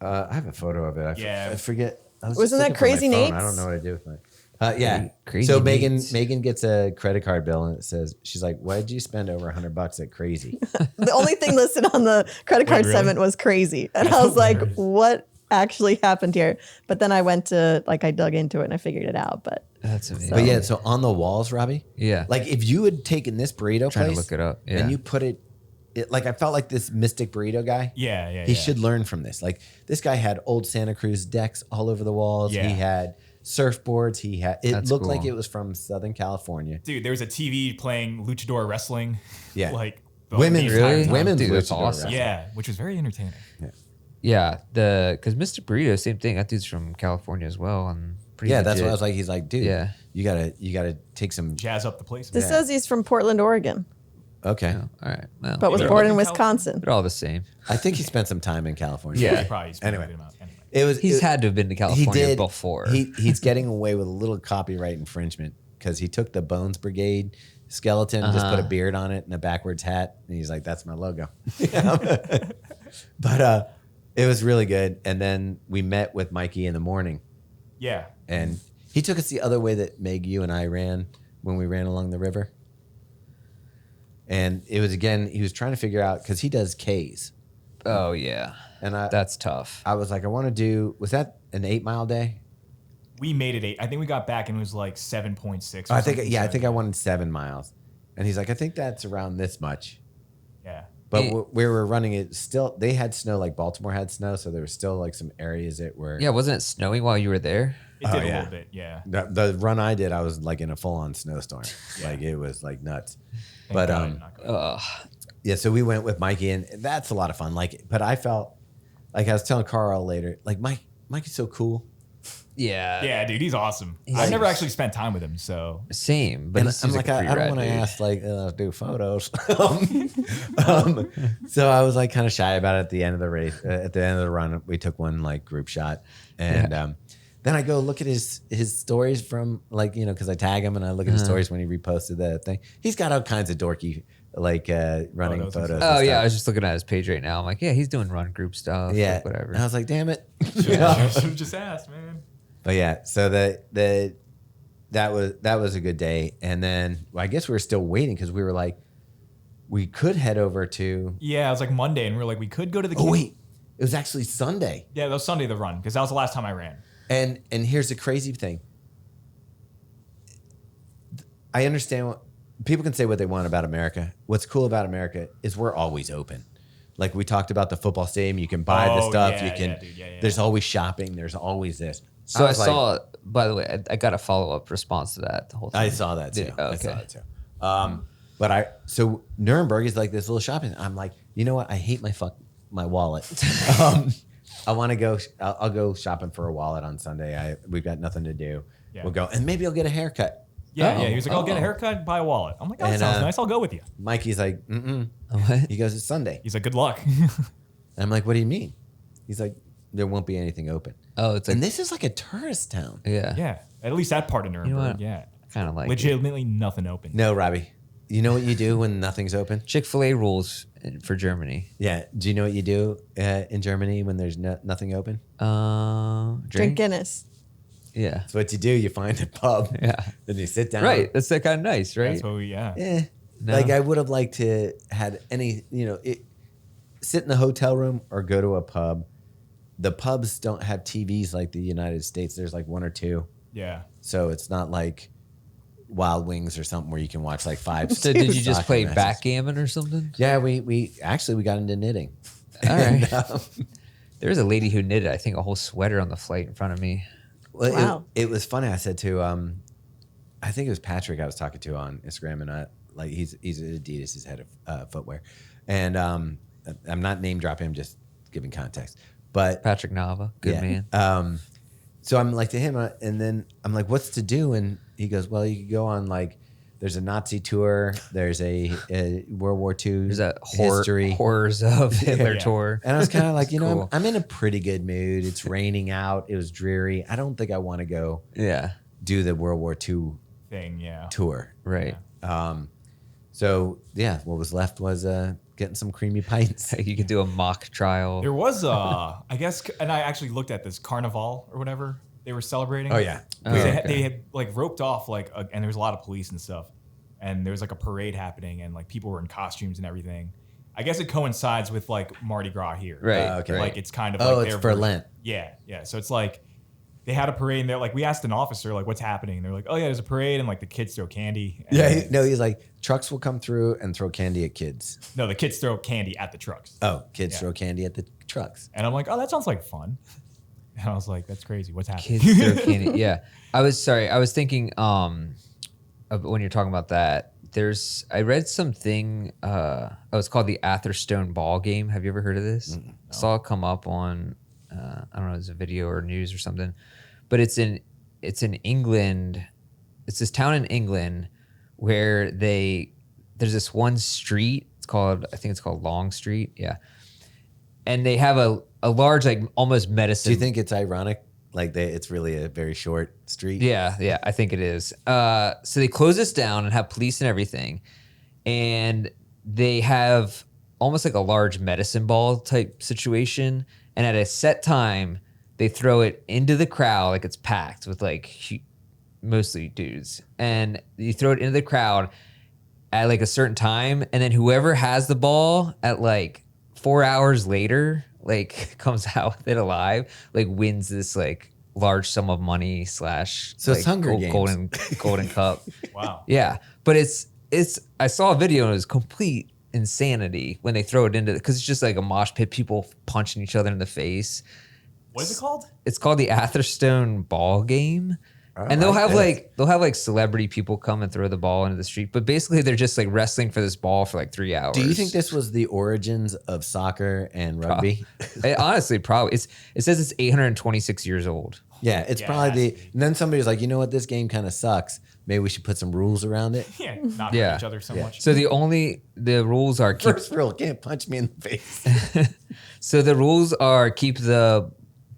I have a photo of it. Yeah. I forget. I was Wasn't just that looking for my Crazy phone. Nate's? I don't know what I do with my. Yeah. Crazy So needs. Megan gets a credit card bill and it says, she's like, why did you spend over $100 at Crazy? The only thing listed on the credit card really? statement was crazy. And I was like, what actually happened here? But then I went to, like, I dug into it and I figured it out. But That's amazing. But yeah, so on the walls, Robbie. Yeah. Like if you had taken this burrito Trying to place look it up. Yeah. and you put it, like I felt like this mystic burrito guy. Yeah. He should learn from this. Like this guy had old Santa Cruz decks all over the walls. Yeah. He had surfboards. It That's looked like cool. it was from Southern California. Dude, there was a TV playing luchador wrestling. Yeah. Like Women's the entire Really? time. women's Dude, that's luchador awesome. wrestling. Yeah, which was very entertaining. Yeah, because Mr. Burrito, same thing. That dude's from California as well, and pretty Yeah, that's legit. what I was like. He's like, dude, Yeah. you gotta take some. Jazz up the place. this says he's from Portland, Oregon, Okay, Oh, all right, well, but was Yeah. born in In Wisconsin. they're all the same. I think he spent some time in California. Yeah. He probably spent a Anyway. good amount. Anyway. it was. He's it- had to have been to he California did before. He's getting away with a little copyright infringement because he took the Bones Brigade skeleton, just put a beard on it and a backwards hat, and he's like, "That's my logo." But it was really good. And then we met with Mikey in the morning, Yeah. and he took us the other way that Meg, you, and I ran when we ran along the river. And it was he was trying to figure out because he does Ks, oh yeah, and that's tough. I was like, I want to do. Was that an 8 mile day? We made it 8. I think we got back and it was like 7.6. I think I wanted 7 miles, and he's like, I think that's around this much. Yeah. But Hey. where we're running it, still they had snow, like Baltimore had snow, so there was still like some areas that were. Yeah, wasn't it snowing while you were there? It did a yeah. little bit. Yeah. The run I did, I was like in a full on snowstorm, Yeah. like it was like nuts. Thank But God, not good. Ugh. yeah, so we went with Mikey, and that's a lot of fun. Like, but I felt like I was telling Carl later, like Mikey's so cool. Yeah. Yeah, dude, he's awesome. I've never actually spent time with him, so Same, but And he I'm seems like, a I pretty don't rad want to dude. ask, like, do photos. So I was like kind of shy about it at the end of the race. At the end of the run, we took one like group shot, and then I go look at his stories from like because I tag him and I look at his stories when he reposted that thing. He's got all kinds of dorky like running Photos and photos. stuff. Oh and yeah, I stuff. was just looking at his page right now. I'm like, yeah, he's doing run group stuff. Yeah, like, whatever. And I was like, damn it. should have just asked, man. But yeah, so that was a good day, and then I guess we were still waiting because we were like, we could head over to. Yeah, it was like Monday, and we were like, we could go to the. Oh wait, it was actually Sunday, Yeah, that was Sunday the run because that was the last time I ran. and here's the crazy thing. I understand what people can say what they want about America. What's cool about America is we're always open. Like we talked about the football stadium, you can buy the Oh, stuff. yeah, You can. yeah, dude, yeah. There's always shopping. There's always this. So I was like- saw. By the way, I got a follow up response to that. The whole thing. I saw that too. Yeah, I saw okay. that too. But so Nuremberg is like this little shopping. I'm like, you know what? I hate my wallet. I want to go. I'll go shopping for a wallet on Sunday. We've got nothing to do. Yeah. We'll go, and maybe I'll get a haircut. Yeah. He was like, I'll get a oh. haircut, buy a wallet. I'm like, oh, that And, sounds nice. I'll go with you. Mikey's like, mm-mm. What? He goes, it's Sunday. He's like, good luck. And I'm like, what do you mean? He's like, there won't be anything open. Oh, it's like And this is like a tourist town. yeah. yeah, at least that part of Nuremberg. what? Yeah, Kind of like legitimately nothing open. No, Robbie. You know what you do when nothing's open? Chick-fil-A rules for Germany. Yeah. Do you know what you do in Germany when there's nothing open? Drink Guinness. Yeah. That's what you do. You find a pub. Yeah. Then you sit down. Right. That's kind of nice, right? That's what we, yeah. No. Like I would have liked to had any, sit in the hotel room or go to a pub. The pubs don't have TVs like the United States. There's like one or two. Yeah. So it's not like Wild Wings or something where you can watch like 5. So did you just soccer play matches. backgammon or something? Yeah, we actually got into knitting. All right. And, There was a lady who knitted, I think, a whole sweater on the flight in front of me. well, Wow. it was funny. I said to I think it was Patrick I was talking to on Instagram, and like he's at Adidas, he's head of footwear, and I'm not name dropping him, just giving context. But Patrick Nava, good yeah. man. So I'm like to him, and then I'm like, "What's to do?" And he goes, "Well, you could go on like, there's a Nazi tour, there's a World War II There's that history." horrors of Hitler Yeah. tour. And I was kind of like, Cool. I'm in a pretty good mood. It's raining out. It was dreary. I don't think I want to go Yeah. do the World War II Thing, yeah. tour. Right. So yeah, what was left was getting some creamy pints. You could do a mock trial. There was I guess, and I actually looked at this Carnival or whatever. They were celebrating. Oh, yeah. They had like roped off and there was a lot of police and stuff. And there was like a parade happening and like people were in costumes and everything. I guess it coincides with like Mardi Gras here. Right. Okay. Like it's kind of like it's their for version. Lent. Yeah. Yeah. So it's like they had a parade and they're like, we asked an officer like what's happening. And they're like, oh yeah, there's a parade and like the kids throw candy. And Yeah. He's like, trucks will come through and throw candy at kids. No, the kids throw candy at the trucks. Oh, kids throw candy at the trucks. And I'm like, oh, that sounds like fun. And I was like, that's crazy. What's happening? Kids throw candy. Yeah. I was thinking of when you're talking about that, I read something it's called the Atherstone Ball Game. Have you ever heard of this? No. I saw it come up on I don't know, it's a video or news or something. But it's in England. It's this town in England where there's this one street. I think it's called Long Street. Yeah. And they have a large, like almost medicine. Do you think it's ironic? Like it's really a very short street? Yeah, I think it is. So they close this down and have police and everything. And they have almost like a large medicine ball type situation. And at a set time, they throw it into the crowd, like it's packed with like mostly dudes. And you throw it into the crowd at like a certain time. And then whoever has the ball at like 4 hours later, like comes out with it alive, like wins this like large sum of money / So like, it's Hunger Games. golden cup. Wow. Yeah, but it's I saw a video and it was complete insanity when they throw it into because it's just like a mosh pit, people punching each other in the face. What is it called? It's called the Atherstone Ball Game. And they'll have like celebrity people come and throw the ball into the street, but basically they're just like wrestling for this ball for like 3 hours. Do you think this was the origins of soccer and rugby? Honestly, probably. It says it's 826 years old. Yeah, it's probably and then somebody's like, you know what, this game kind of sucks. Maybe we should put some rules around it. Yeah, not hurt each other so much. So the rules are First rule, can't punch me in the face. So the rules are keep the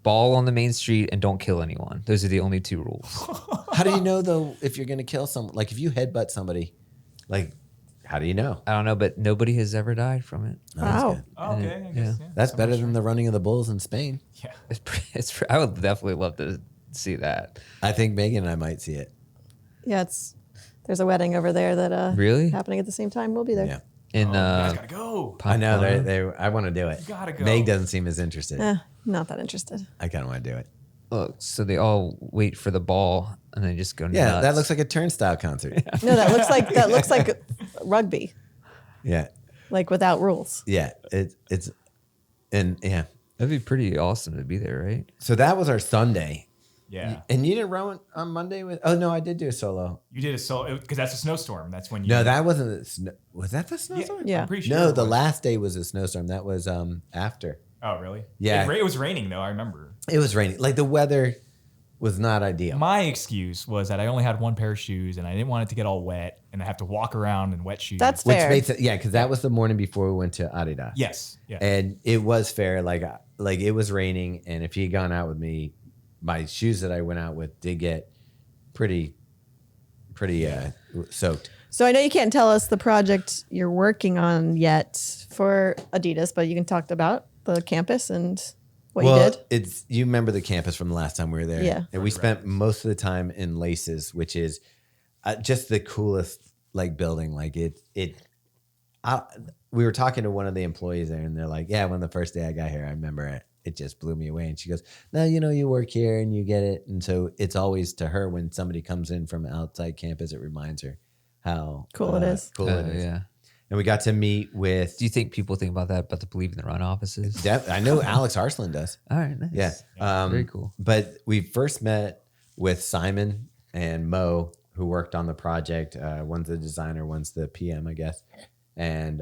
ball on the main street and don't kill anyone. Those are the only 2 rules. How do you know though if you're gonna kill someone? Like if you headbutt somebody, like how do you know? I don't know, but nobody has ever died from it. Oh, that's Wow. good. Oh, okay. I guess, yeah. That's better than the running of the bulls in Spain. Yeah. I would definitely love to see that. I think Megan and I might see it. Yeah, there's a wedding over there that Really? happening at the same time. We'll be there. Yeah. In You guys gotta go. I know I want to do it. You gotta go. Meg doesn't seem as interested. Not that interested. I kind of want to do it. look, so they all wait for the ball and they just go nuts. Yeah, that looks like a turnstile concert. No, that looks like rugby, Yeah, like without rules. yeah. It's yeah. That'd be pretty awesome to be there, right? So that was our Sunday. Yeah. And you didn't run on Monday with? Oh no, I did do a solo. You did a solo because that's a snowstorm. That's when you. No, that wasn't. Was that the snowstorm? Yeah. I'm pretty sure No, it the was. last day was a snowstorm. That was after. Oh really? Yeah. It was raining though. I remember. It was raining. Like the weather was not ideal. My excuse was that I only had one pair of shoes and I didn't want it to get all wet and I have to walk around in wet shoes. That's Which fair. made sense. Yeah, because that was the morning before we went to Adidas. Yes. Yeah. And it was fair. Like it was raining, and if he had gone out with me, my shoes that I went out with did get pretty soaked. So I know you can't tell us the project you're working on yet for Adidas, but you can talk about the campus and what you did. You remember the campus from the last time we were there. Yeah. And we spent most of the time in Laces, which is just the coolest like building. Like we were talking to one of the employees there, and they're like, yeah, when the first day I got here, I remember it just blew me away. And she goes, no, you work here and you get it. And so it's always to her when somebody comes in from outside campus, it reminds her how Cool it is. Cool it is. Yeah. And we got to meet with, Do you think people think about that, about the Believe in the Run offices? I know Alex Arslan does. All right, nice. Yeah. Very cool. But we first met with Simon and Mo, who worked on the project. One's the designer, one's the PM, I guess. And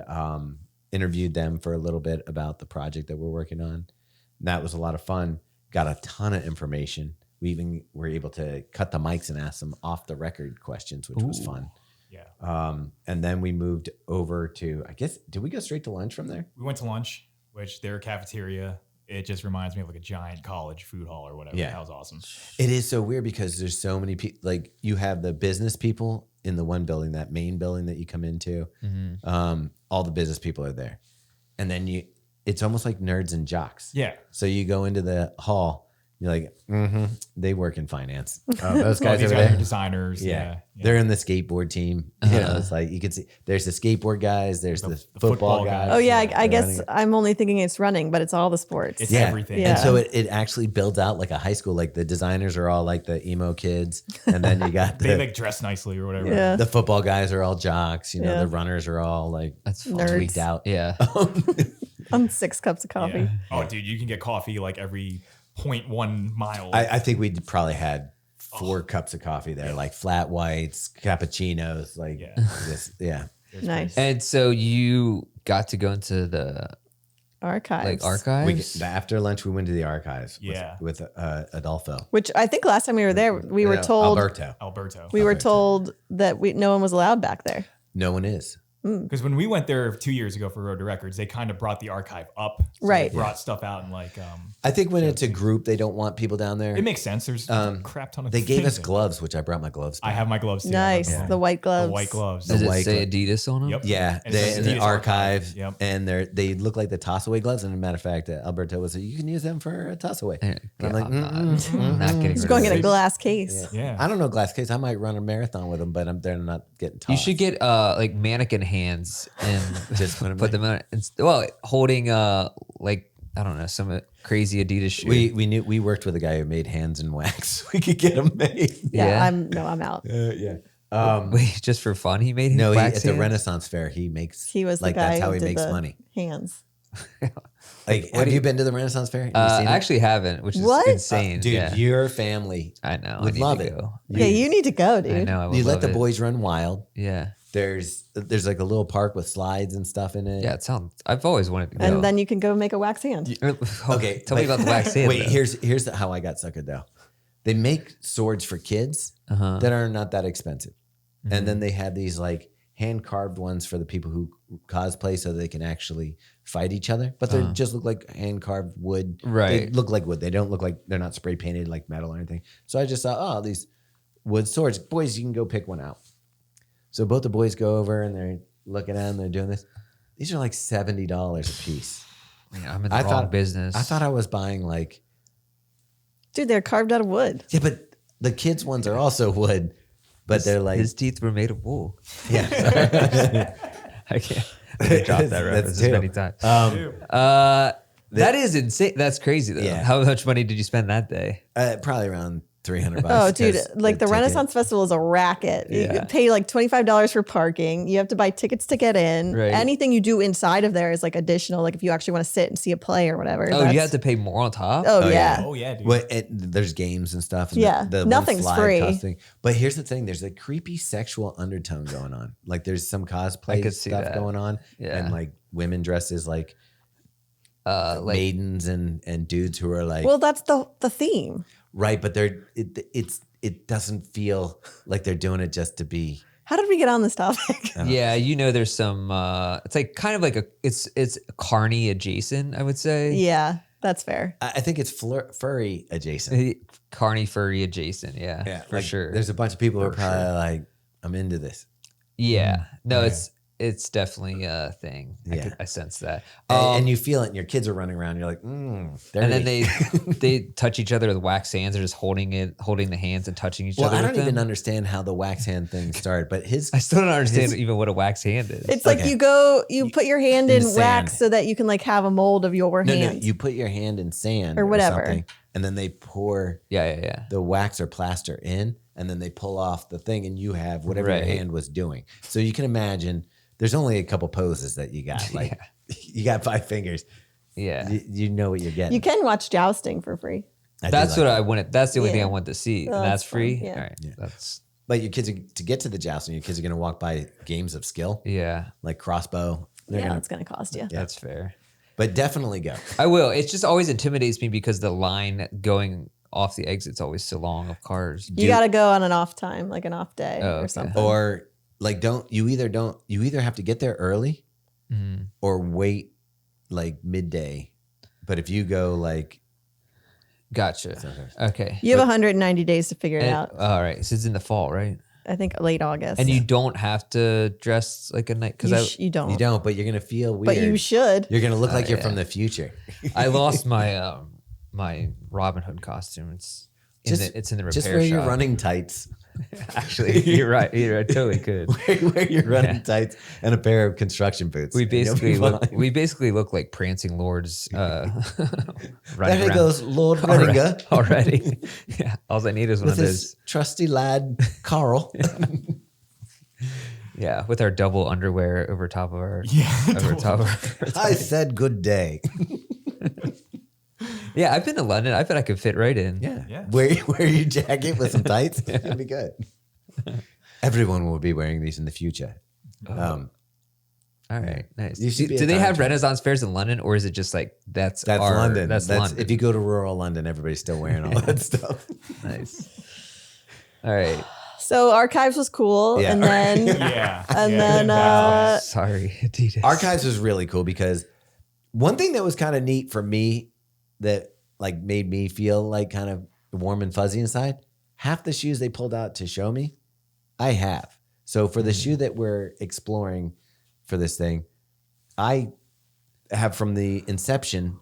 interviewed them for a little bit about the project that we're working on. And that was a lot of fun. Got a ton of information. We even were able to cut the mics and ask some off the record questions, which was fun. Yeah. And then we moved over to, I guess, did we go straight to lunch from there? We went to lunch, which their cafeteria, it just reminds me of like a giant college food hall or whatever. Yeah. That was awesome. It is so weird because there's so many people. Like you have the business people in the one building, that main building that you come into. All the business people are there, and then it's almost like nerds and jocks. Yeah. So you go into the hall, You're like, they work in finance. Oh, those Oh, guys these over guys there. are designers. Yeah. Yeah. They're in the skateboard team. You know, it's like you can see there's the skateboard guys, there's the football football guys. guys. Oh yeah, They're I guess running it. I'm only thinking it's running, but it's all the sports. It's Yeah. everything. Yeah. And so it actually builds out like a high school. Like the designers are all like the emo kids. And then you got They the, like dress nicely or whatever. Yeah. the football guys are all jocks. You know, Yeah. the runners are all like That's fun. Nerds. tweaked out. Yeah. I'm 6 cups of coffee. Yeah. Oh, dude, you can get coffee like every 0.1 mile. I think we probably had 4 cups of coffee there, like flat whites, cappuccinos, like Yeah. this. Yeah. Nice. And so you got to go into the Archives. archives. After lunch, we went to the archives Yeah. with Adolfo. Which I think last time we were there, we were No, told Alberto. we were told that no one was allowed back there. No one is. Because when we went there 2 years ago for Road to Records, they kind of brought the archive up. So Right. They brought stuff out and like, I think when it's a group, they don't want people down there. it makes sense. There's a crap ton of They gave things us in- gloves, which I brought my gloves. I back. have my gloves too. Nice. I have The white gloves. The white gloves. Does it white say Adidas on them? Yep. Yeah, And it says in the Adidas archive, Yep. and they look like the toss-away gloves. And as a matter of fact, Alberto was like, "You can use them for a toss-away." And I'm like, I'm not getting It's rid going of in it. a glass case. Yeah. I don't know glass case. I might run a marathon with them, but they're not getting You tossed. should get like mannequin hands and Just put them on. Well, holding like I don't know some crazy Adidas shoe. We worked with a guy who made hands in wax. We could get them made. Yeah, Yeah. I'm out. Yeah. Wait, just for fun, he made No, wax at the hands? Renaissance Fair, he makes. He was like the guy that's how who he did makes the money. hands. Like, have you been to the Renaissance Fair? Have you seen I it? actually haven't, which is What? insane. Dude, yeah. your family I know. I would need love to it. go. Yeah, you need to go, dude. I know. I would You let love the it. boys run wild. Yeah. There's like a little park with slides and stuff in it. Yeah. It sounds. I've always wanted to go. And then you can go make a wax hand. Okay, Tell me but- about the wax hand. Wait, though. here's how I got suckered though. They make swords for kids Uh-huh. that are not that expensive, Mm-hmm. and then they have these like hand carved ones for the people who cosplay, so they can actually fight each other. But they just look like hand carved wood. They Right. look like wood. They don't look like they're not spray painted like metal or anything. So I just thought, oh, these wood swords, boys, you can go pick one out. So both the boys go over and they're looking at them. They're doing this. These are like $70 a piece. Yeah, I'm in the I wrong thought- business. I thought I was buying like. Dude, they're carved out of wood. Yeah, but the kids' ones are also wood, but they're like, his teeth were made of wool. yeah. I can't. I can drop that That's reference as two. many times. Ew. That is insane. That's crazy though. Yeah. How much money did you spend that day? Probably around $300. Oh, dude, 'cause like the ticket- Renaissance Festival is a racket. Yeah. You pay like $25 for parking. You have to buy tickets to get in. Right. Anything you do inside of there is like additional. Like if you actually want to sit and see a play or whatever. Oh, that's- you have to pay more on top. Oh, Oh, yeah. Oh yeah, dude. Well, there's games and stuff. And Yeah, the one nothing's slide free. cost thing. But here's the thing: there's a creepy sexual undertone going on. Like there's some cosplay could see stuff that. going on, Yeah. and like women dressed as like like maidens and dudes who are like Well, that's the theme. right, but it doesn't feel like they're doing it just to be. How did we get on this topic? yeah, you know, there's some. It's like kind of like it's carny adjacent. I would say. Yeah, that's fair. I think it's furry adjacent. Carny furry adjacent. Yeah, for like, sure. There's a bunch of people who are probably like, I'm into this. Yeah, no, it's definitely a thing. Yeah. I sense that. And you feel it, and your kids are running around. You're like, dirty. and then they touch each other with wax hands. They're just holding the hands and touching each Well, other. I with don't even them. understand how the wax hand thing started, but his. I still don't understand even what a wax hand is. It's like Okay. you put your hand in In wax sand. so that you can like have a mold of your No, hand. you put your hand in sand Or whatever. something, and then they pour yeah. the wax or plaster in, and then they pull off the thing, and you have whatever Right. your hand was doing. So you can imagine there's only a couple poses that you got. Like you got 5 fingers. Yeah. You know what you're getting. You can watch jousting for free. I do That's like what that. I wanted. That's the only thing I Yeah. want to see. Oh, and that's that's fun, free. yeah. All right. That's But your kids to get to the jousting, your kids are going to walk by games of skill, yeah. like crossbow. They're Yeah, gonna, it's gonna cost you. That's fair. but definitely go. I will. It just always intimidates me because the line going off the exit's always so long of cars. You got to go on an off time, like an off day Oh, okay. or something. Or like you either have to get there early Mm-hmm. or wait like midday. But if you go like Gotcha. Okay. you have 190 days to figure it And- out. all right. So it's in the fall, right? I think late August. And you don't have to dress like a night because you don't. you don't, but you're gonna feel weird. But you should. You're gonna look like you're from the future. I lost my my Robin Hood costume. It's in the repair Just wear shop. your running tights. Actually, you're right. I totally could. wear your running tights and a pair of construction boots. We and you'll basically be fine. look like prancing lords running There he around goes, Lord Renninger, already. Yeah, all I need is one with of his those. trusty lad, Carl. Yeah, with our double underwear over top of our Yeah, top of our. I said good day. Yeah, I've been to London. I bet I could fit right in. Yeah. Wear your jacket with some tights. It'll be good. Everyone will be wearing these in the future. All right, nice. You should be Do a they time have traveler. Renaissance fairs in London, or is it just like that's London. That's London. If you go to rural London, everybody's still wearing all that stuff. Nice. All right. So Archives was cool, Yeah. and then Yeah. and yeah, then that's- Sorry, Adidas. Archives was really cool because one thing that was kind of neat for me that like made me feel like kind of warm and fuzzy inside, half the shoes they pulled out to show me, I have. So for the shoe that we're exploring for this thing, I have from the inception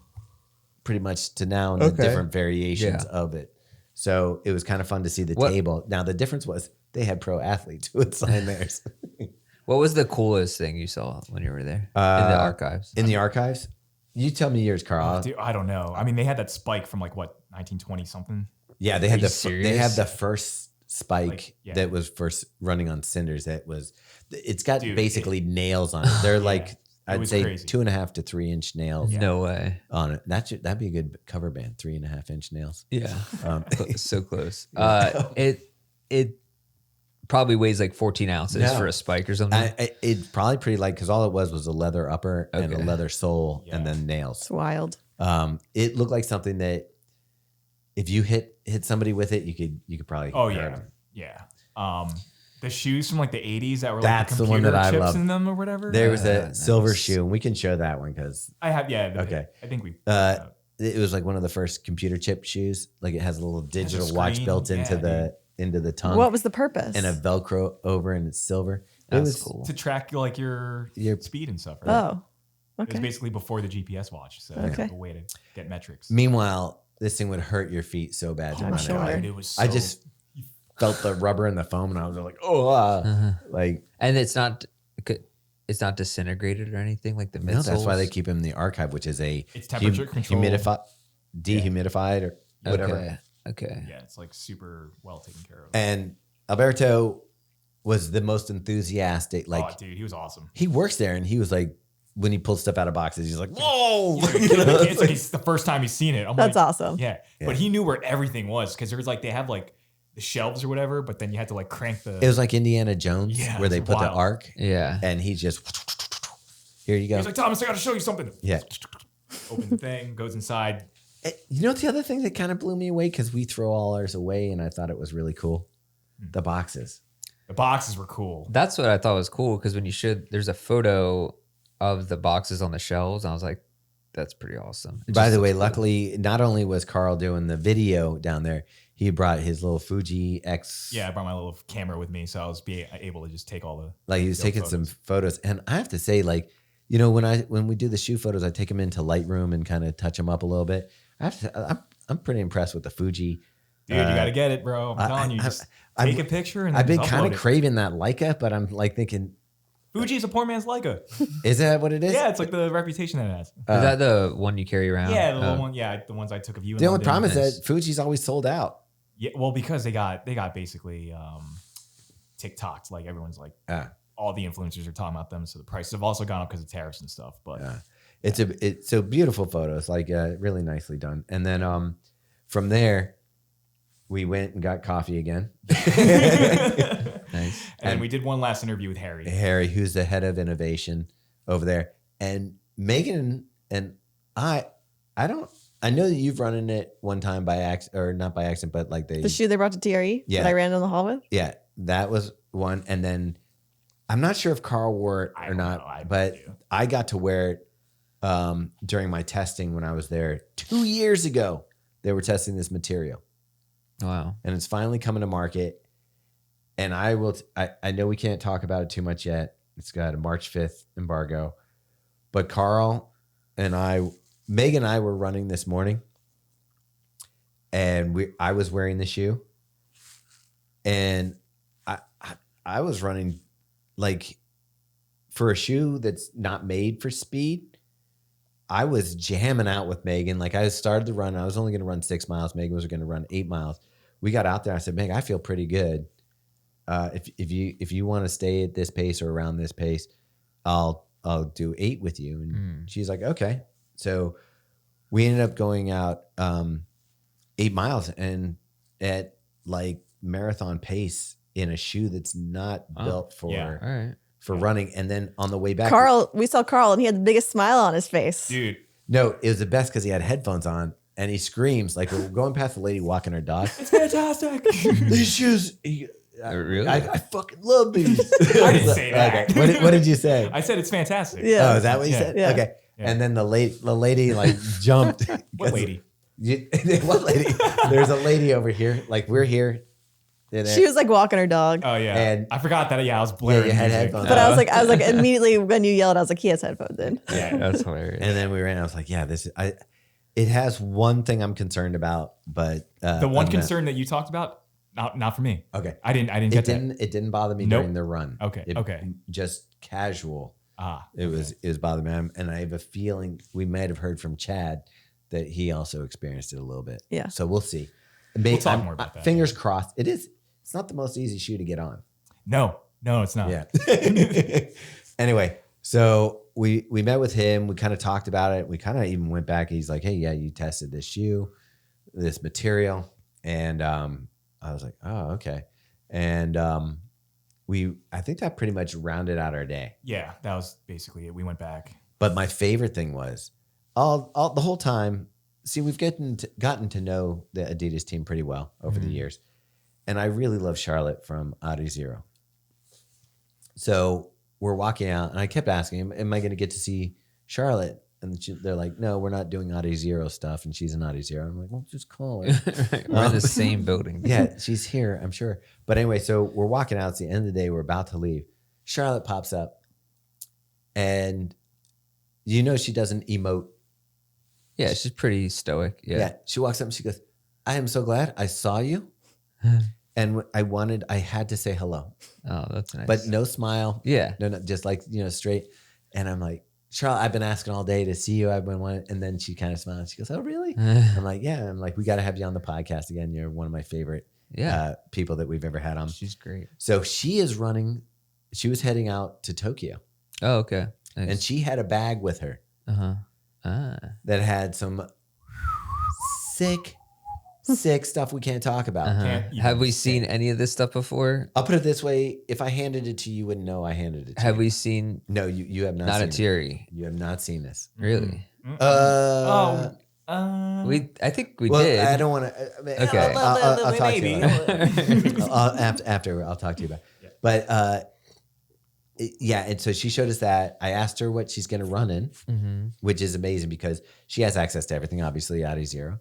pretty much to now the Okay. different variations Yeah. of it. So it was kind of fun to see the What- table. Now the difference was they had pro athletes who would sign theirs. What was the coolest thing you saw when you were there in the archives? In the archives? You tell me yours, Carl. Dude, I don't know. I mean, they had that spike from like what 1920 something. Yeah, they had you they had serious? the first spike Like, yeah. that was first running on cinders. It's got Dude, basically nails on it. They're like I'd was say crazy. 2.5 to 3 inch nails No way. on it. That'd be a good cover band. 3.5 inch nails. Yeah. Um, So close. It probably weighs like 14 ounces No. for a spike or something. It's probably pretty light because all it was a leather upper and a Okay. leather sole and Yeah. then nails. it's wild. It looked like something that if you hit somebody with it, you could probably Oh hurt yeah, 'em. yeah. The shoes from like the 80s that were like That's the the one computer that I chips love. in them or whatever. There was a nice. silver shoe, and we can show that one because I have Okay. I think we. it was like one of the first computer chip shoes. Like it has a little digital watch screen. built into Yeah, the tongue. What was the purpose? and a Velcro over, and it's silver. That's it was cool. to track like your speed and stuff. Right? Oh, It was okay. basically before the GPS watch, so Okay. a way to get metrics. Meanwhile, this thing would hurt your feet so bad to I'm run sure. it. Dude, it was. I so- just felt the rubber and the foam, and I was like, oh, like And it's not disintegrated or anything like the no. midsoles. That's why they keep them in the archive, which is a It's temperature controlled. dehumidified or whatever. Okay. Yeah, it's like super well taken care of. And Alberto was the most enthusiastic. Like oh, dude, he was awesome. he works there, and he was like, when he pulled stuff out of boxes, he's like, whoa! It's like it's the first time he's seen it. I'm That's like, awesome. Yeah. But he knew where everything was because there was like they have like the shelves or whatever, but then you had to like crank the. It was like Indiana Jones, Yeah, where they it's put the wild. arc, Yeah. and he just here you go. He's like, Thomas, I got to show you something. Yeah. Open the thing, goes inside. You know what's the other thing that kind of blew me away because we throw all ours away, and I thought it was really cool. The boxes. The boxes were cool. That's what I thought was cool because when you there's a photo of the boxes on the shelves. And I was like, that's pretty awesome. It By just the way, looks cool. luckily, not only was Carl doing the video down there, he brought his little Fuji X. Yeah, I brought my little camera with me, so I was able to just take all the. Like he was taking some photos, and I have to say, like, you know, when we do the shoe photos, I take them into Lightroom and kind of touch them up a little bit. I'm pretty impressed with the Fuji. Dude, you got to get it, bro. I'm telling you, just take a picture and. I've then been just kind upload of it. craving that Leica, but I'm like thinking, Fuji's a poor man's Leica. is that what it is? Yeah, it's like the reputation that it has. Is that the one you carry around? Yeah, the Oh. little one. Yeah, the ones I took of you. in The only London. problem is Nice. that Fuji's always sold out. Yeah, well, because they got basically TikToks. Like everyone's like, all the influencers are talking about them, so the prices have also gone up because of tariffs and stuff. But It's so beautiful photos, like really nicely done. And then from there, we went and got coffee again. Nice. and then we did one last interview with Harry. Harry, who's the head of innovation over there, and Megan and I know that you've run in it one time by accident, or not by accident, but like The shoe they brought to TRE Yeah. that I ran down the hall with. yeah, that was one. And then I'm not sure if Carl wore it I or don't not, know. I but do. I got to wear it during my testing when I was there 2 years ago. They were testing this material, Wow. and it's finally coming to market. And I know we can't talk about it too much yet. It's got a March 5th embargo, but Carl and Megan and I were running this morning, and I was wearing the shoe, and I was running like for a shoe that's not made for speed. I was jamming out with Megan. Like I started the run. I was only going to run 6 miles. Megan was going to run 8 miles. We got out there. I said, Megan, I feel pretty good. If you want to stay at this pace or around this pace, I'll do 8 with you. And she's like, okay. So we ended up going out 8 miles and at like marathon pace in a shoe that's not built for All right. for running. And then on the way back, We saw Carl and he had the biggest smile on his face. Dude, no, it was the best because he had headphones on and he screams like we're going past the lady walking her dog. it's fantastic. These shoes, Really? I fucking love these. I didn't say that. Okay. What did you say? I said it's fantastic. Yeah. Oh, is that what you Yeah. said? Yeah. Okay. Yeah. And then the lady like jumped. What lady? What lady? There's a lady over here. Like we're here. She was like walking her dog. Oh yeah. And- I forgot that. Yeah, I was blaring. you had music. headphones. But I was like immediately when you yelled, I was like, he has headphones in. Yeah. That's hilarious. And then we ran. I was like, yeah, it has one thing I'm concerned about, but The one concern that you talked about, not for me. Okay. I didn't It get that. didn't bother me Nope. during the run. Okay, okay. Just casual. Ah, It was bothering me. And I have a feeling we might have heard from Chad that he also experienced it a little bit. Yeah. So we'll see. We'll talk more about that. Fingers crossed. It's not the most easy shoe to get on. no, it's not. Yeah. Anyway, so we met with him. We kind of talked about it. We kind of even went back. He's like, hey, yeah, you tested this shoe, this material. And I was like, oh, okay. And I think that pretty much rounded out our day. Yeah, that was basically it. We went back. But my favorite thing was all the whole time. See, we've gotten to know the Adidas team pretty well over the years. And I really love Charlotte from Adizero. So we're walking out, and I kept asking him, am I going to get to see Charlotte? And they're like, no, we're not doing Adizero stuff. And she's an Adizero. I'm like, well, just call her. We're in the same building. Yeah, she's here, I'm sure. But anyway, so we're walking out. It's the end of the day. We're about to leave. Charlotte pops up, and she doesn't emote. Yeah, she's pretty stoic. Yeah. She walks up and she goes, I am so glad I saw you. And I had to say hello, Oh, that's nice. but no smile. Yeah. No, just like, straight. And I'm like, Charlotte, I've been asking all day to see you. I've been wanting, and then she kind of smiled. She goes, oh, really? I'm like, yeah. I'm like, we got to have you on the podcast again. You're one of my favorite people that we've ever had on. She's great. So she was heading out to Tokyo, Oh, okay. Nice. and she had a bag with her Uh-huh. that had some sick stuff we can't talk about. Can't even Have we say seen any of this stuff before? I'll put it this way. If I handed it to you, you wouldn't know I handed it to you. Have we seen No, you have not not seen a Thierry? You have not seen this. Really? I think we well, did. I don't want to. Okay. I'll talk to Maybe. you. After I'll talk to you about it. But yeah, and so she showed us that. I asked her what she's going to run in, which is amazing because she has access to everything, obviously, Adizero.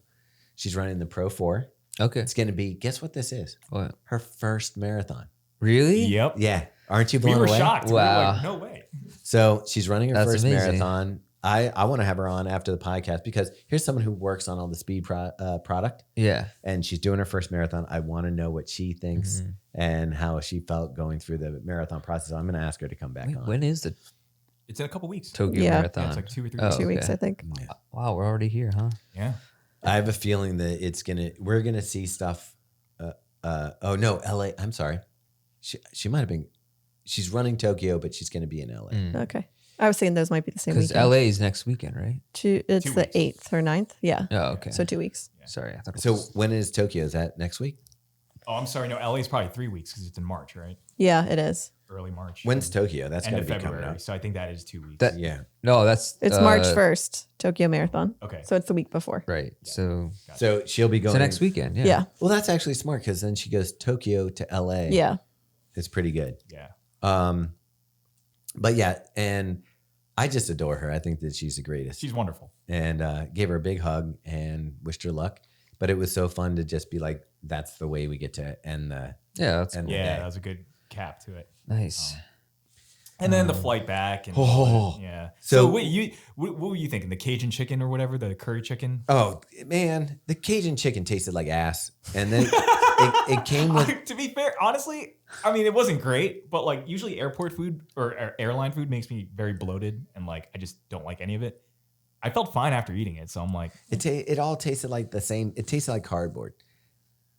She's running the Pro 4. Okay. It's going to be, guess what this is? What? Her first marathon. Really? Yep. Yeah. Aren't you We blown were away? shocked. Wow. We were like, no way. So she's running her That's first amazing. marathon. I want to have her on after the podcast because here's someone who works on all the speed product, Yeah. and she's doing her first marathon. I want to know what she thinks and how she felt going through the marathon process. I'm going to ask her to come back Wait, on. when is the It's in a couple weeks. Tokyo Yeah. Marathon? Yeah, it's like 2 or 3 Oh, weeks. 2 weeks, okay. I think. Wow, we're already here, huh? Yeah. I have a feeling that we're gonna see stuff. Oh no, LA. I'm sorry. She might have been. She's running Tokyo, but she's gonna be in LA. Okay. I was saying those might be the same Because weekend. LA is next weekend, right? It's 2 the weeks. 8th or 9th. Yeah. Oh, okay. So 2 weeks. Sorry, I thought it So was. when is Tokyo? Is that next week? Oh, I'm sorry. No, LA is probably 3 weeks because it's in March, right? Yeah, it is. Early March. When's Tokyo? That's End got to of be coming February. up. So I think that is 2 weeks. That- Yeah. No, that's It's March 1st, Tokyo Marathon. Okay. So it's the week before. Right. So So she'll be going. so next weekend. Yeah. Yeah. Well, that's actually smart because then she goes Tokyo to LA. Yeah. It's pretty good. yeah. But yeah, and I just adore her. I think that she's the greatest. She's wonderful. And gave her a big hug and wished her luck. But it was so fun to just be like, that's the way we get to end the. Yeah. That's And- cool. Yeah, Okay. that was a good cap to it. Nice. And then the flight back. And yeah. So- So wait, what were you thinking? The Cajun chicken or whatever, the curry chicken? Oh man, the Cajun chicken tasted like ass, and then it came with. To be fair, honestly, I mean, it wasn't great, but like usually airport food or airline food makes me very bloated, and like I just don't like any of it. I felt fine after eating it, so I'm like, It all tasted like the same. It tasted like cardboard,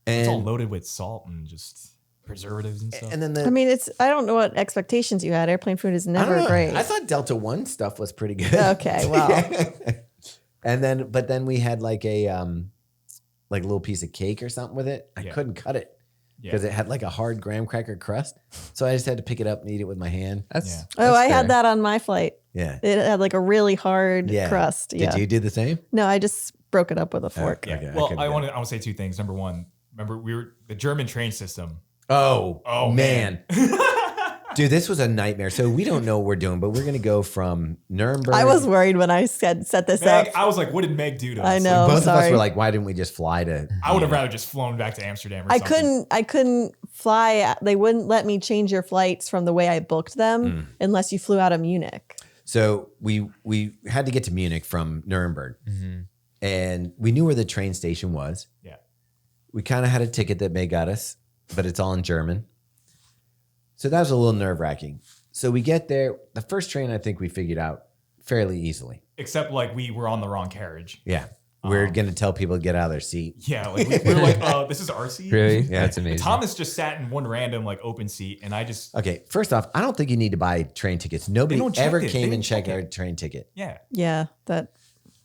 it's all and loaded with salt and just preservatives and stuff. and then I mean, I don't know what expectations you had. Airplane food is I don't never know. great. I thought Delta One stuff was pretty good. Okay, well. And then we had like a like a little piece of cake or something with it. I Yeah. couldn't cut it Yeah. because it had like a hard graham cracker crust. So I just had to pick it up and eat it with my hand. That's Yeah. Oh, I fair. had that on my flight. Yeah. It had like a really hard Yeah. crust. Did Yeah. you do the same? No, I just broke it up with a fork. Yeah. Okay, I Well, couldn't I do want to say two things. Number one, remember the German train system. Oh man. Dude, this was a nightmare. So we don't know what we're doing, but we're gonna go from Nuremberg. I was worried when I set this Meg, up. I was like, what did Meg do to us? I Like, know. Both of us sorry. were like, why didn't we just fly to? I would have rather just flown back to Amsterdam or I something. couldn't fly. They wouldn't let me change your flights from the way I booked them Mm. unless you flew out of Munich. So we had to get to Munich from Nuremberg, and we knew where the train station was. Yeah. We kind of had a ticket that May got us, but it's all in German. So that was a little nerve wracking. So we get there. The first train, I think we figured out fairly easily. Except like we were on the wrong carriage. Yeah. We're going to tell people to get out of their seat. Yeah. Like we were like, this is our seat. Really? Yeah. That's amazing. Thomas just sat in one random like open seat, and I just Okay. First off, I don't think you need to buy train tickets. Nobody don't check ever it. They came and didn't checked check our it. train ticket. yeah. Yeah, that.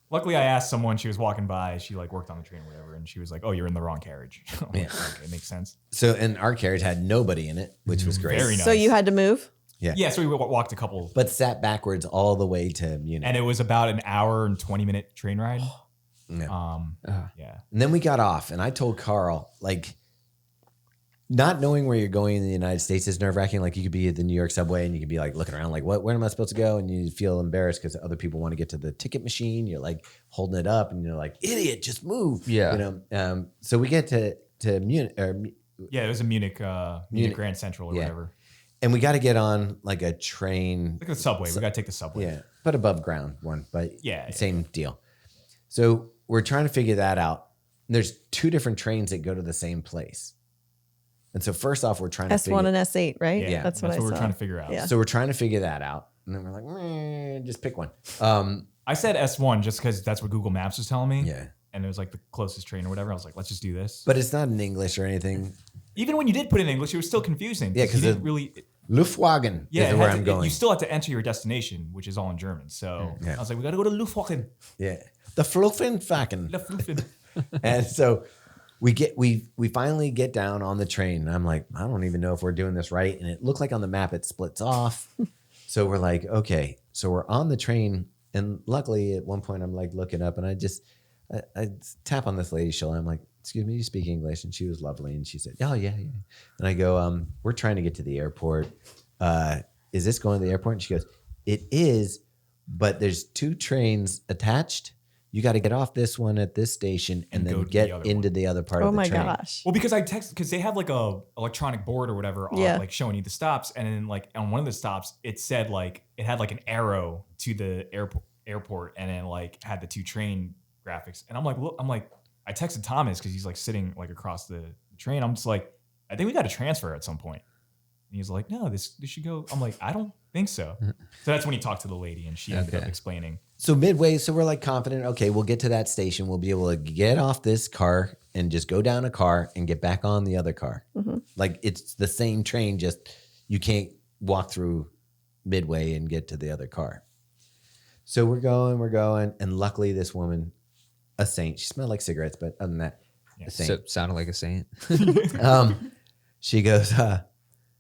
Luckily, I asked someone. She was walking by. She like worked on the train or whatever, and she was like, "Oh, you're in the wrong carriage." I'm like, Yeah. Okay, makes sense. So, and our carriage had nobody in it, which was great. Very nice. So you had to move? Yeah. So we walked a couple, But sat backwards all the way to Munich. and it was about an hour and 20-minute train ride. Yeah. Yeah. And then we got off, and I told Karl, like, not knowing where you're going in the United States is nerve wracking. Like, you could be at the New York subway and you could be like looking around, like, where am I supposed to go? And you feel embarrassed because other people want to get to the ticket machine. You're like holding it up, and you're like, idiot, just move. Yeah. You know. So we get to Munich, Yeah, it was a Munich Grand Central or Yeah. whatever. and we got to get on like a train. Like the subway. We got to take the subway. Yeah, but above ground one, but Yeah, same deal. So we're trying to figure that out. There's two different trains that go to the same place. And so first off, we're trying to S1 and S8, right? Yeah, That's what I we're saw. trying to figure out. Yeah. So we're trying to figure that out. And then we're like, just pick one. I said S1 just because that's what Google Maps was telling me. Yeah. And it was like the closest train or whatever. I was like, let's just do this. But it's not in English or anything. Even when you did put it in English, it was still confusing. Yeah, you 'cause didn't it- really. Luftwagen Yeah, is it where had I'm to- going. You still have to enter your destination, which is all in German. So Yeah. I was like, we got to go to Luftwagen. Yeah. The Fluffenfaken. Luftwagen. And so we finally get down on the train. And I'm like, I don't even know if we're doing this right. And it looked like on the map it splits off. So we're like, okay. So we're on the train. And luckily at one point I'm like looking up and I tap on this lady's shoulder. I'm like, excuse me, you speak English? And she was lovely. And she said, oh, yeah. And I go, we're trying to get to the airport. Is this going to the airport? And she goes, it is, but there's two trains attached. You got to get off this one at this station and And go then to get the other into one. the other part Oh of the my train. gosh. Well, because I texted, because they have like a electronic board or whatever, Yeah. like showing you the stops, and then like on one of the stops, it said like it had like an arrow to the airport, and then like had the two train graphics, and I'm like, look, I texted Thomas because he's like sitting like across the train. I'm just like, I think we got to transfer at some point. And he's like, no, this should go. I'm like, I don't think so. So that's when he talked to the lady, and she ended up Okay. explaining. So midway, so we're like confident, okay, we'll get to that station. We'll be able to get off this car and just go down a car and get back on the other car. Like it's the same train, just you can't walk through midway and get to the other car. So we're going. And luckily this woman, a saint, she smelled like cigarettes, but other than that, a saint. So, sounded like a saint. She goes,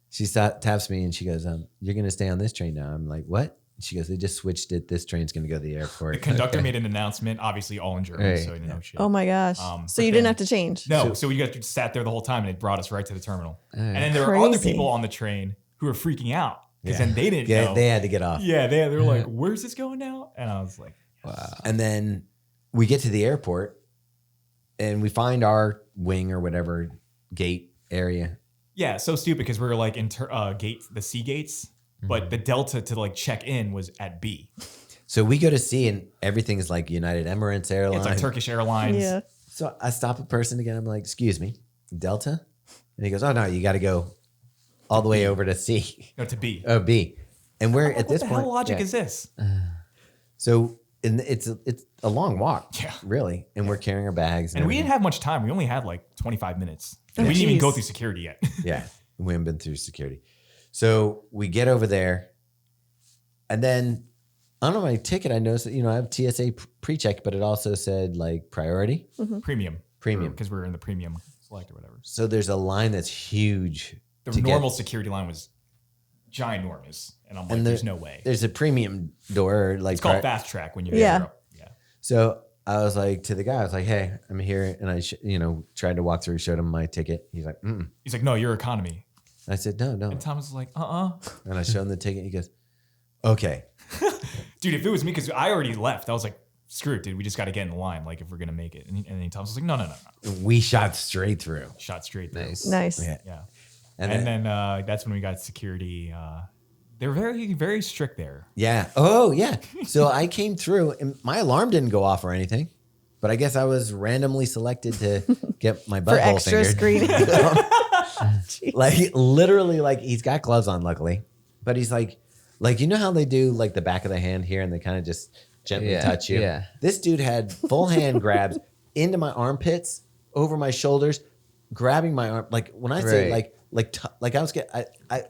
she taps me and she goes, you're going to stay on this train now. I'm like, what? She goes, they just switched it. This train's going to go to the airport. The conductor made an announcement, obviously all in German, Right. so you know shit. Oh my gosh. But So you didn't then- have to change? No, so we got sat there the whole time, and it brought us right to the terminal. And then there were other Crazy. people on the train who were freaking out because Yeah. then they didn't Yeah, know. they had to get off. Yeah, they were like, "Where's this going now?" And I was like, Wow. And then we get to the airport and we find our wing or whatever gate area. "Yeah, so stupid," because we were like in the C gates, but the Delta to like check in was at B. So we go to C and everything is like United Emirates Airlines. It's like Turkish Airlines. Yeah. So I stop a person again. I'm like, excuse me, Delta? And he goes, oh, no, you got to go all the way over to C. No, to B. Oh, B. And we're Like, at this what the point. hell logic is this? So it's a long walk, Yeah. really. And we're carrying our bags. And we didn't everything. have much time. We only had like 25 minutes. Oh, we didn't even geez. go through security yet. Yeah, we haven't been through security. So we get over there. And then on my ticket, I noticed that, I have TSA pre-check, but it also said like priority. Premium. Premium. Because we were in the premium select or whatever. So there's a line that's huge. The to normal security line was ginormous. And I'm like, And there's no way. There's a premium door. Like It's called fast track when you're Yeah. in Europe. Yeah. So I was like to the guy, I was like, hey, I'm here. And I, tried to walk through, showed him my ticket. He's like, mm. He's like, no, you're economy. I said, no. And Thomas was like, And I showed him the ticket. He goes, okay. Dude, if it was me, because I already left, I was like, screw it, dude. We just got to get in the line, like if we're gonna make it. And then Thomas was like, no. We shot straight through. Shot straight through. Nice. Nice. Yeah. Yeah. And And then- then that's when we got security. They were very, very strict there. Yeah. Oh, yeah. So I came through and my alarm didn't go off or anything, but I guess I was randomly selected to get my For butthole extra fingered. screening. Like literally, like he's got gloves on, luckily, but he's like you know how they do like the back of the hand here and they kind of just gently Yeah, touch you. yeah. This dude had full hand grabs into my armpits, over my shoulders, grabbing my arm. Like when I say Right. like I was getting,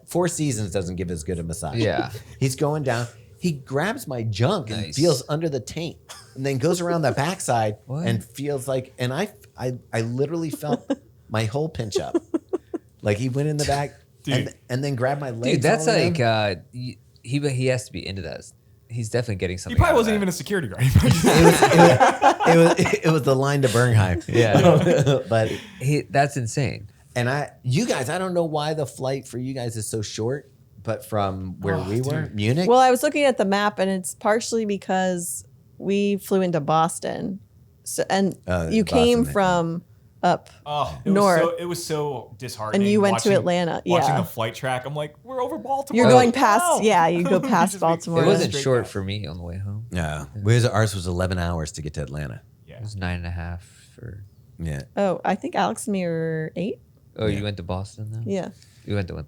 Four Seasons doesn't give as good a massage. Yeah. He's going down. He grabs my junk and Nice. feels under the taint, and then goes around the backside What? and feels like. And I literally felt my whole pinch up. Like he went in the back Dude. and then grabbed my legs. Dude, that's all the way like down. he has to be into that. He's definitely getting He something. probably out of wasn't that. even a security guard. it was the line to Bernheim. Yeah. But That's insane. and you guys, I don't know why the flight for you guys is so short, but from where we were, dude. Munich. Well, I was looking at the map, and it's partially because we flew into Boston, so and you Boston, came yeah. from up. Oh, North. it was so disheartening. And you went to watching- Atlanta, Watching yeah. the flight track, I'm like, we're over Baltimore. You're going past, Wow. yeah, you go past Just Baltimore. It wasn't straight short back. for me on the way home. Yeah, ours was 11 hours to get to Atlanta. Yeah. It was 9.5 for. Yeah, Oh, I think Alex and me were 8. Oh, Yeah. you went to Boston though? Yeah.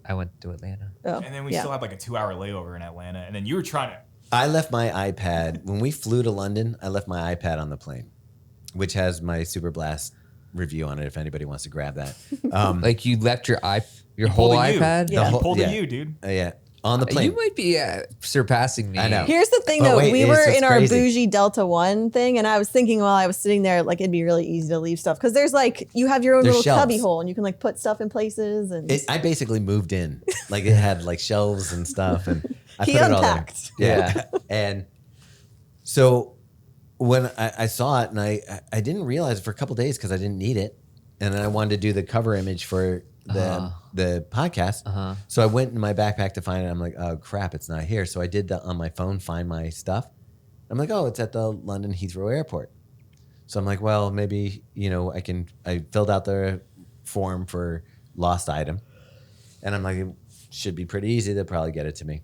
I went to Atlanta. Oh, And then we yeah. still had like a 2-hour layover in Atlanta. And then you were trying to. I left my iPad when we flew to London. I left my iPad on the plane, which has my Super Blast review on it. If anybody wants to grab that, Like you left your Pulled whole a U. iPad. Yeah. He whole- pulled yeah. a U, dude. yeah, on the plane. You might be surpassing me. I know. Here's the thing, But though. wait, We it's were just in our crazy. bougie Delta One thing, and I was thinking while I was sitting there, like it'd be really easy to leave stuff because there's like you have your own There's little shelves. cubby hole, and you can like put stuff in places. And I basically moved in. Like it had like shelves and stuff, and I He put it all unpacked. there. Yeah, and so when I saw it, and I didn't realize it for a couple days because I didn't need it, and then I wanted to do the cover image for the podcast. So I went in my backpack to find it. I'm like, oh crap, it's not here. So I did on my phone find my stuff. I'm like, oh, it's at the London Heathrow Airport. So I'm like, well, maybe I filled out the form for lost item, and I'm like, it should be pretty easy. They'll probably get it to me.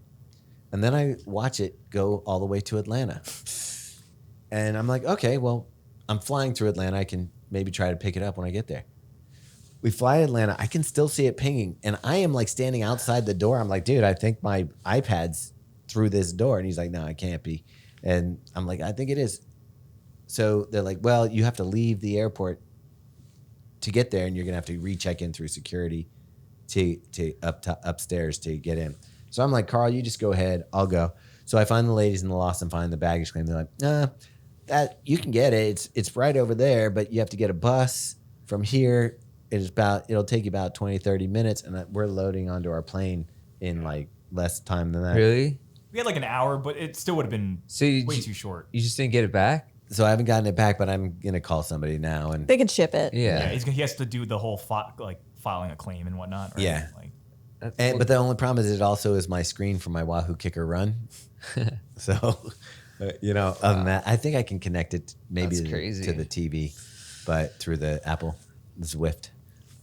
And then I watch it go all the way to Atlanta. And I'm like, okay, well, I'm flying through Atlanta. I can maybe try to pick it up when I get there. We fly to Atlanta. I can still see it pinging. And I am like standing outside the door. I'm like, dude, I think my iPad's through this door. And he's like, no, it can't be. And I'm like, I think it is. So they're like, well, you have to leave the airport to get there. And you're going to have to recheck in through security to upstairs to get in. So I'm like, Carl, you just go ahead. I'll go. So I find the ladies in the lost and find the baggage claim. They're like, that you can get it. It's right over there, but you have to get a bus from here. It'll take you about 20, 30 minutes. And we're loading onto our plane in like less time than that. Really? We had like an hour, but it still would have been So you, way too short. you just didn't get it back? So I haven't gotten it back, but I'm going to call somebody now. And they can ship it. Yeah, Yeah. he has to do the whole filing a claim and whatnot. Right? Yeah. Like, but the only problem is it also is my screen for my Wahoo Kicker Run. So, other than that, I think I can connect it maybe That's crazy. to the TV, but through the Apple Zwift.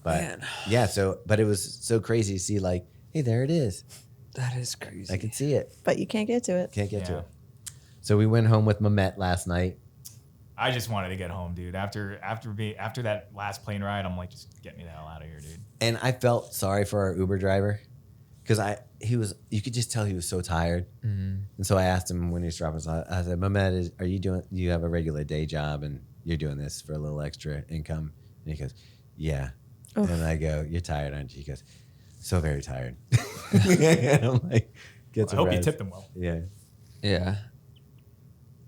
But Man. yeah, but it was so crazy to see like, hey, there it is. That is crazy. I can see it. but you can't get to it. Can't get to Yeah. it. So we went home with Mehmet last night. I just wanted to get home, dude. After that last plane ride, I'm like, just get me the hell out of here, dude. And I felt sorry for our Uber driver because you could just tell he was so tired. And so I asked him when he was dropping us off, I said, Mehmet, you have a regular day job and you're doing this for a little extra income? And he goes, yeah. And I go, you're tired, aren't you? He goes, so very tired. And I'm like, I hope you tipped them well. Yeah. Yeah.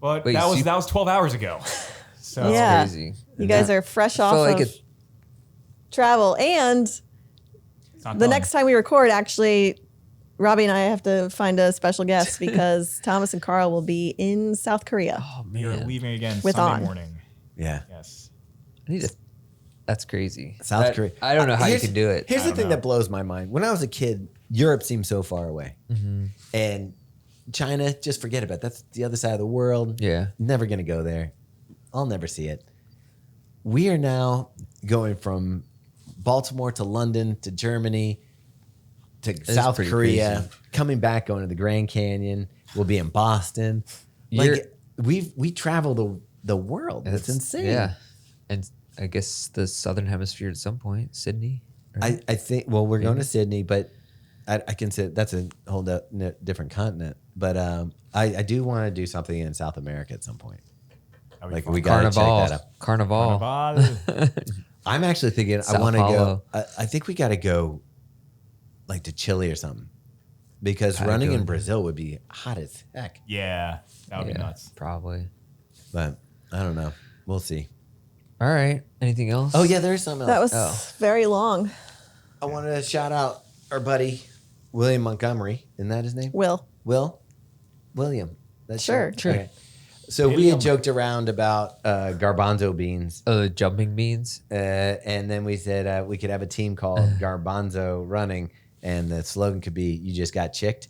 But Wait, that so was you- 12 hours ago. So Yeah. Crazy. You guys are fresh off felt of like it- travel. And it's not the done. next time we record, actually, Robbie and I have to find a special guest because Thomas and Carl will be in South Korea. Oh You're man. leaving again With Sunday On. morning. Yeah. Yes. I need to. That's crazy. South Korea. I don't know how you Here's- can do it. Here's I the don't thing know. that blows my mind. When I was a kid, Europe seemed so far away. And China, just forget about it. That's the other side of the world. Yeah. Never going to go there. I'll never see it. We are now going from Baltimore to London to Germany to South pretty Korea, crazy. coming back, going to the Grand Canyon. We'll be in Boston. You're- We travel the world. It's insane. Yeah. And I guess the Southern Hemisphere at some point, Sydney. right? I think, well, we're going to Sydney, but I can say that's a whole different continent. But I do want to do something in South America at some point. That'd be Like fun. we got to check Carnival. that out. Carnival. Carnival. I'm actually thinking I Sao want to go. Paulo. I think we got to go like to Chile or something because running in Patagonia. Brazil would be hot as heck. Yeah, that would Yeah, be nuts. probably. But I don't know. We'll see. All right. Anything else? Oh, yeah, there's something That else. was very long. I wanted to shout out our buddy, William Montgomery. Isn't that his name? William. That's Sure. Sure. Okay. So we William. had joked around about garbanzo beans. Jumping beans. And then we said we could have a team called Garbanzo Running. And the slogan could be, you just got chicked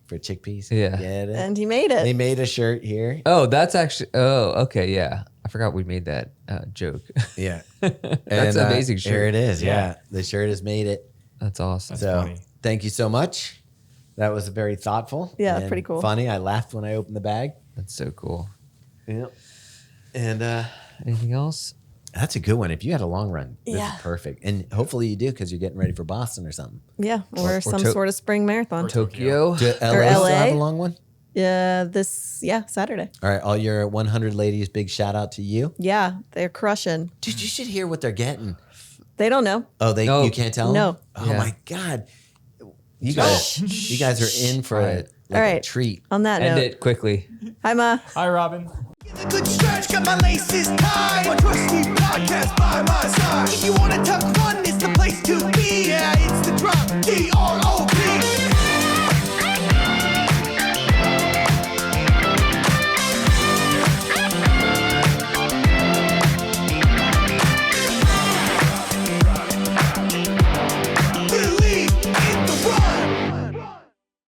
for chickpeas. Yeah. Get it? And he made They it. made a shirt here. Oh, that's actually. Oh, okay. Yeah. I forgot we made that joke. Yeah. That's an amazing shirt. Here it is. Yeah. Yeah. The shirt has made it. That's awesome. So funny. thank you so much. That was very thoughtful. Yeah, and pretty cool. Funny. I laughed when I opened the bag. That's so cool. Yeah. And Anything else? that's a good one. If you had a long run, this Yeah. is perfect. And hopefully you do because you're getting ready for Boston or something. Yeah, or some to- sort of spring marathon. Or Tokyo. Do LA, Or still LA? have a long one? Saturday. All right, all your 100 ladies, big shout out to you. Yeah, they're crushing. Dude, you should hear what they're getting. They don't know. Oh, No. you can't tell them? No. Oh Yeah. my God. You guys are in for All a, right. like All right. a treat. On that End note, it quickly. hi Ma. Hi, Robin. A good stretch, got my laces tied. My trusty podcast by my side. If you want to talk fun, it's the place to be. Yeah, it's the drop, D-R-O-P.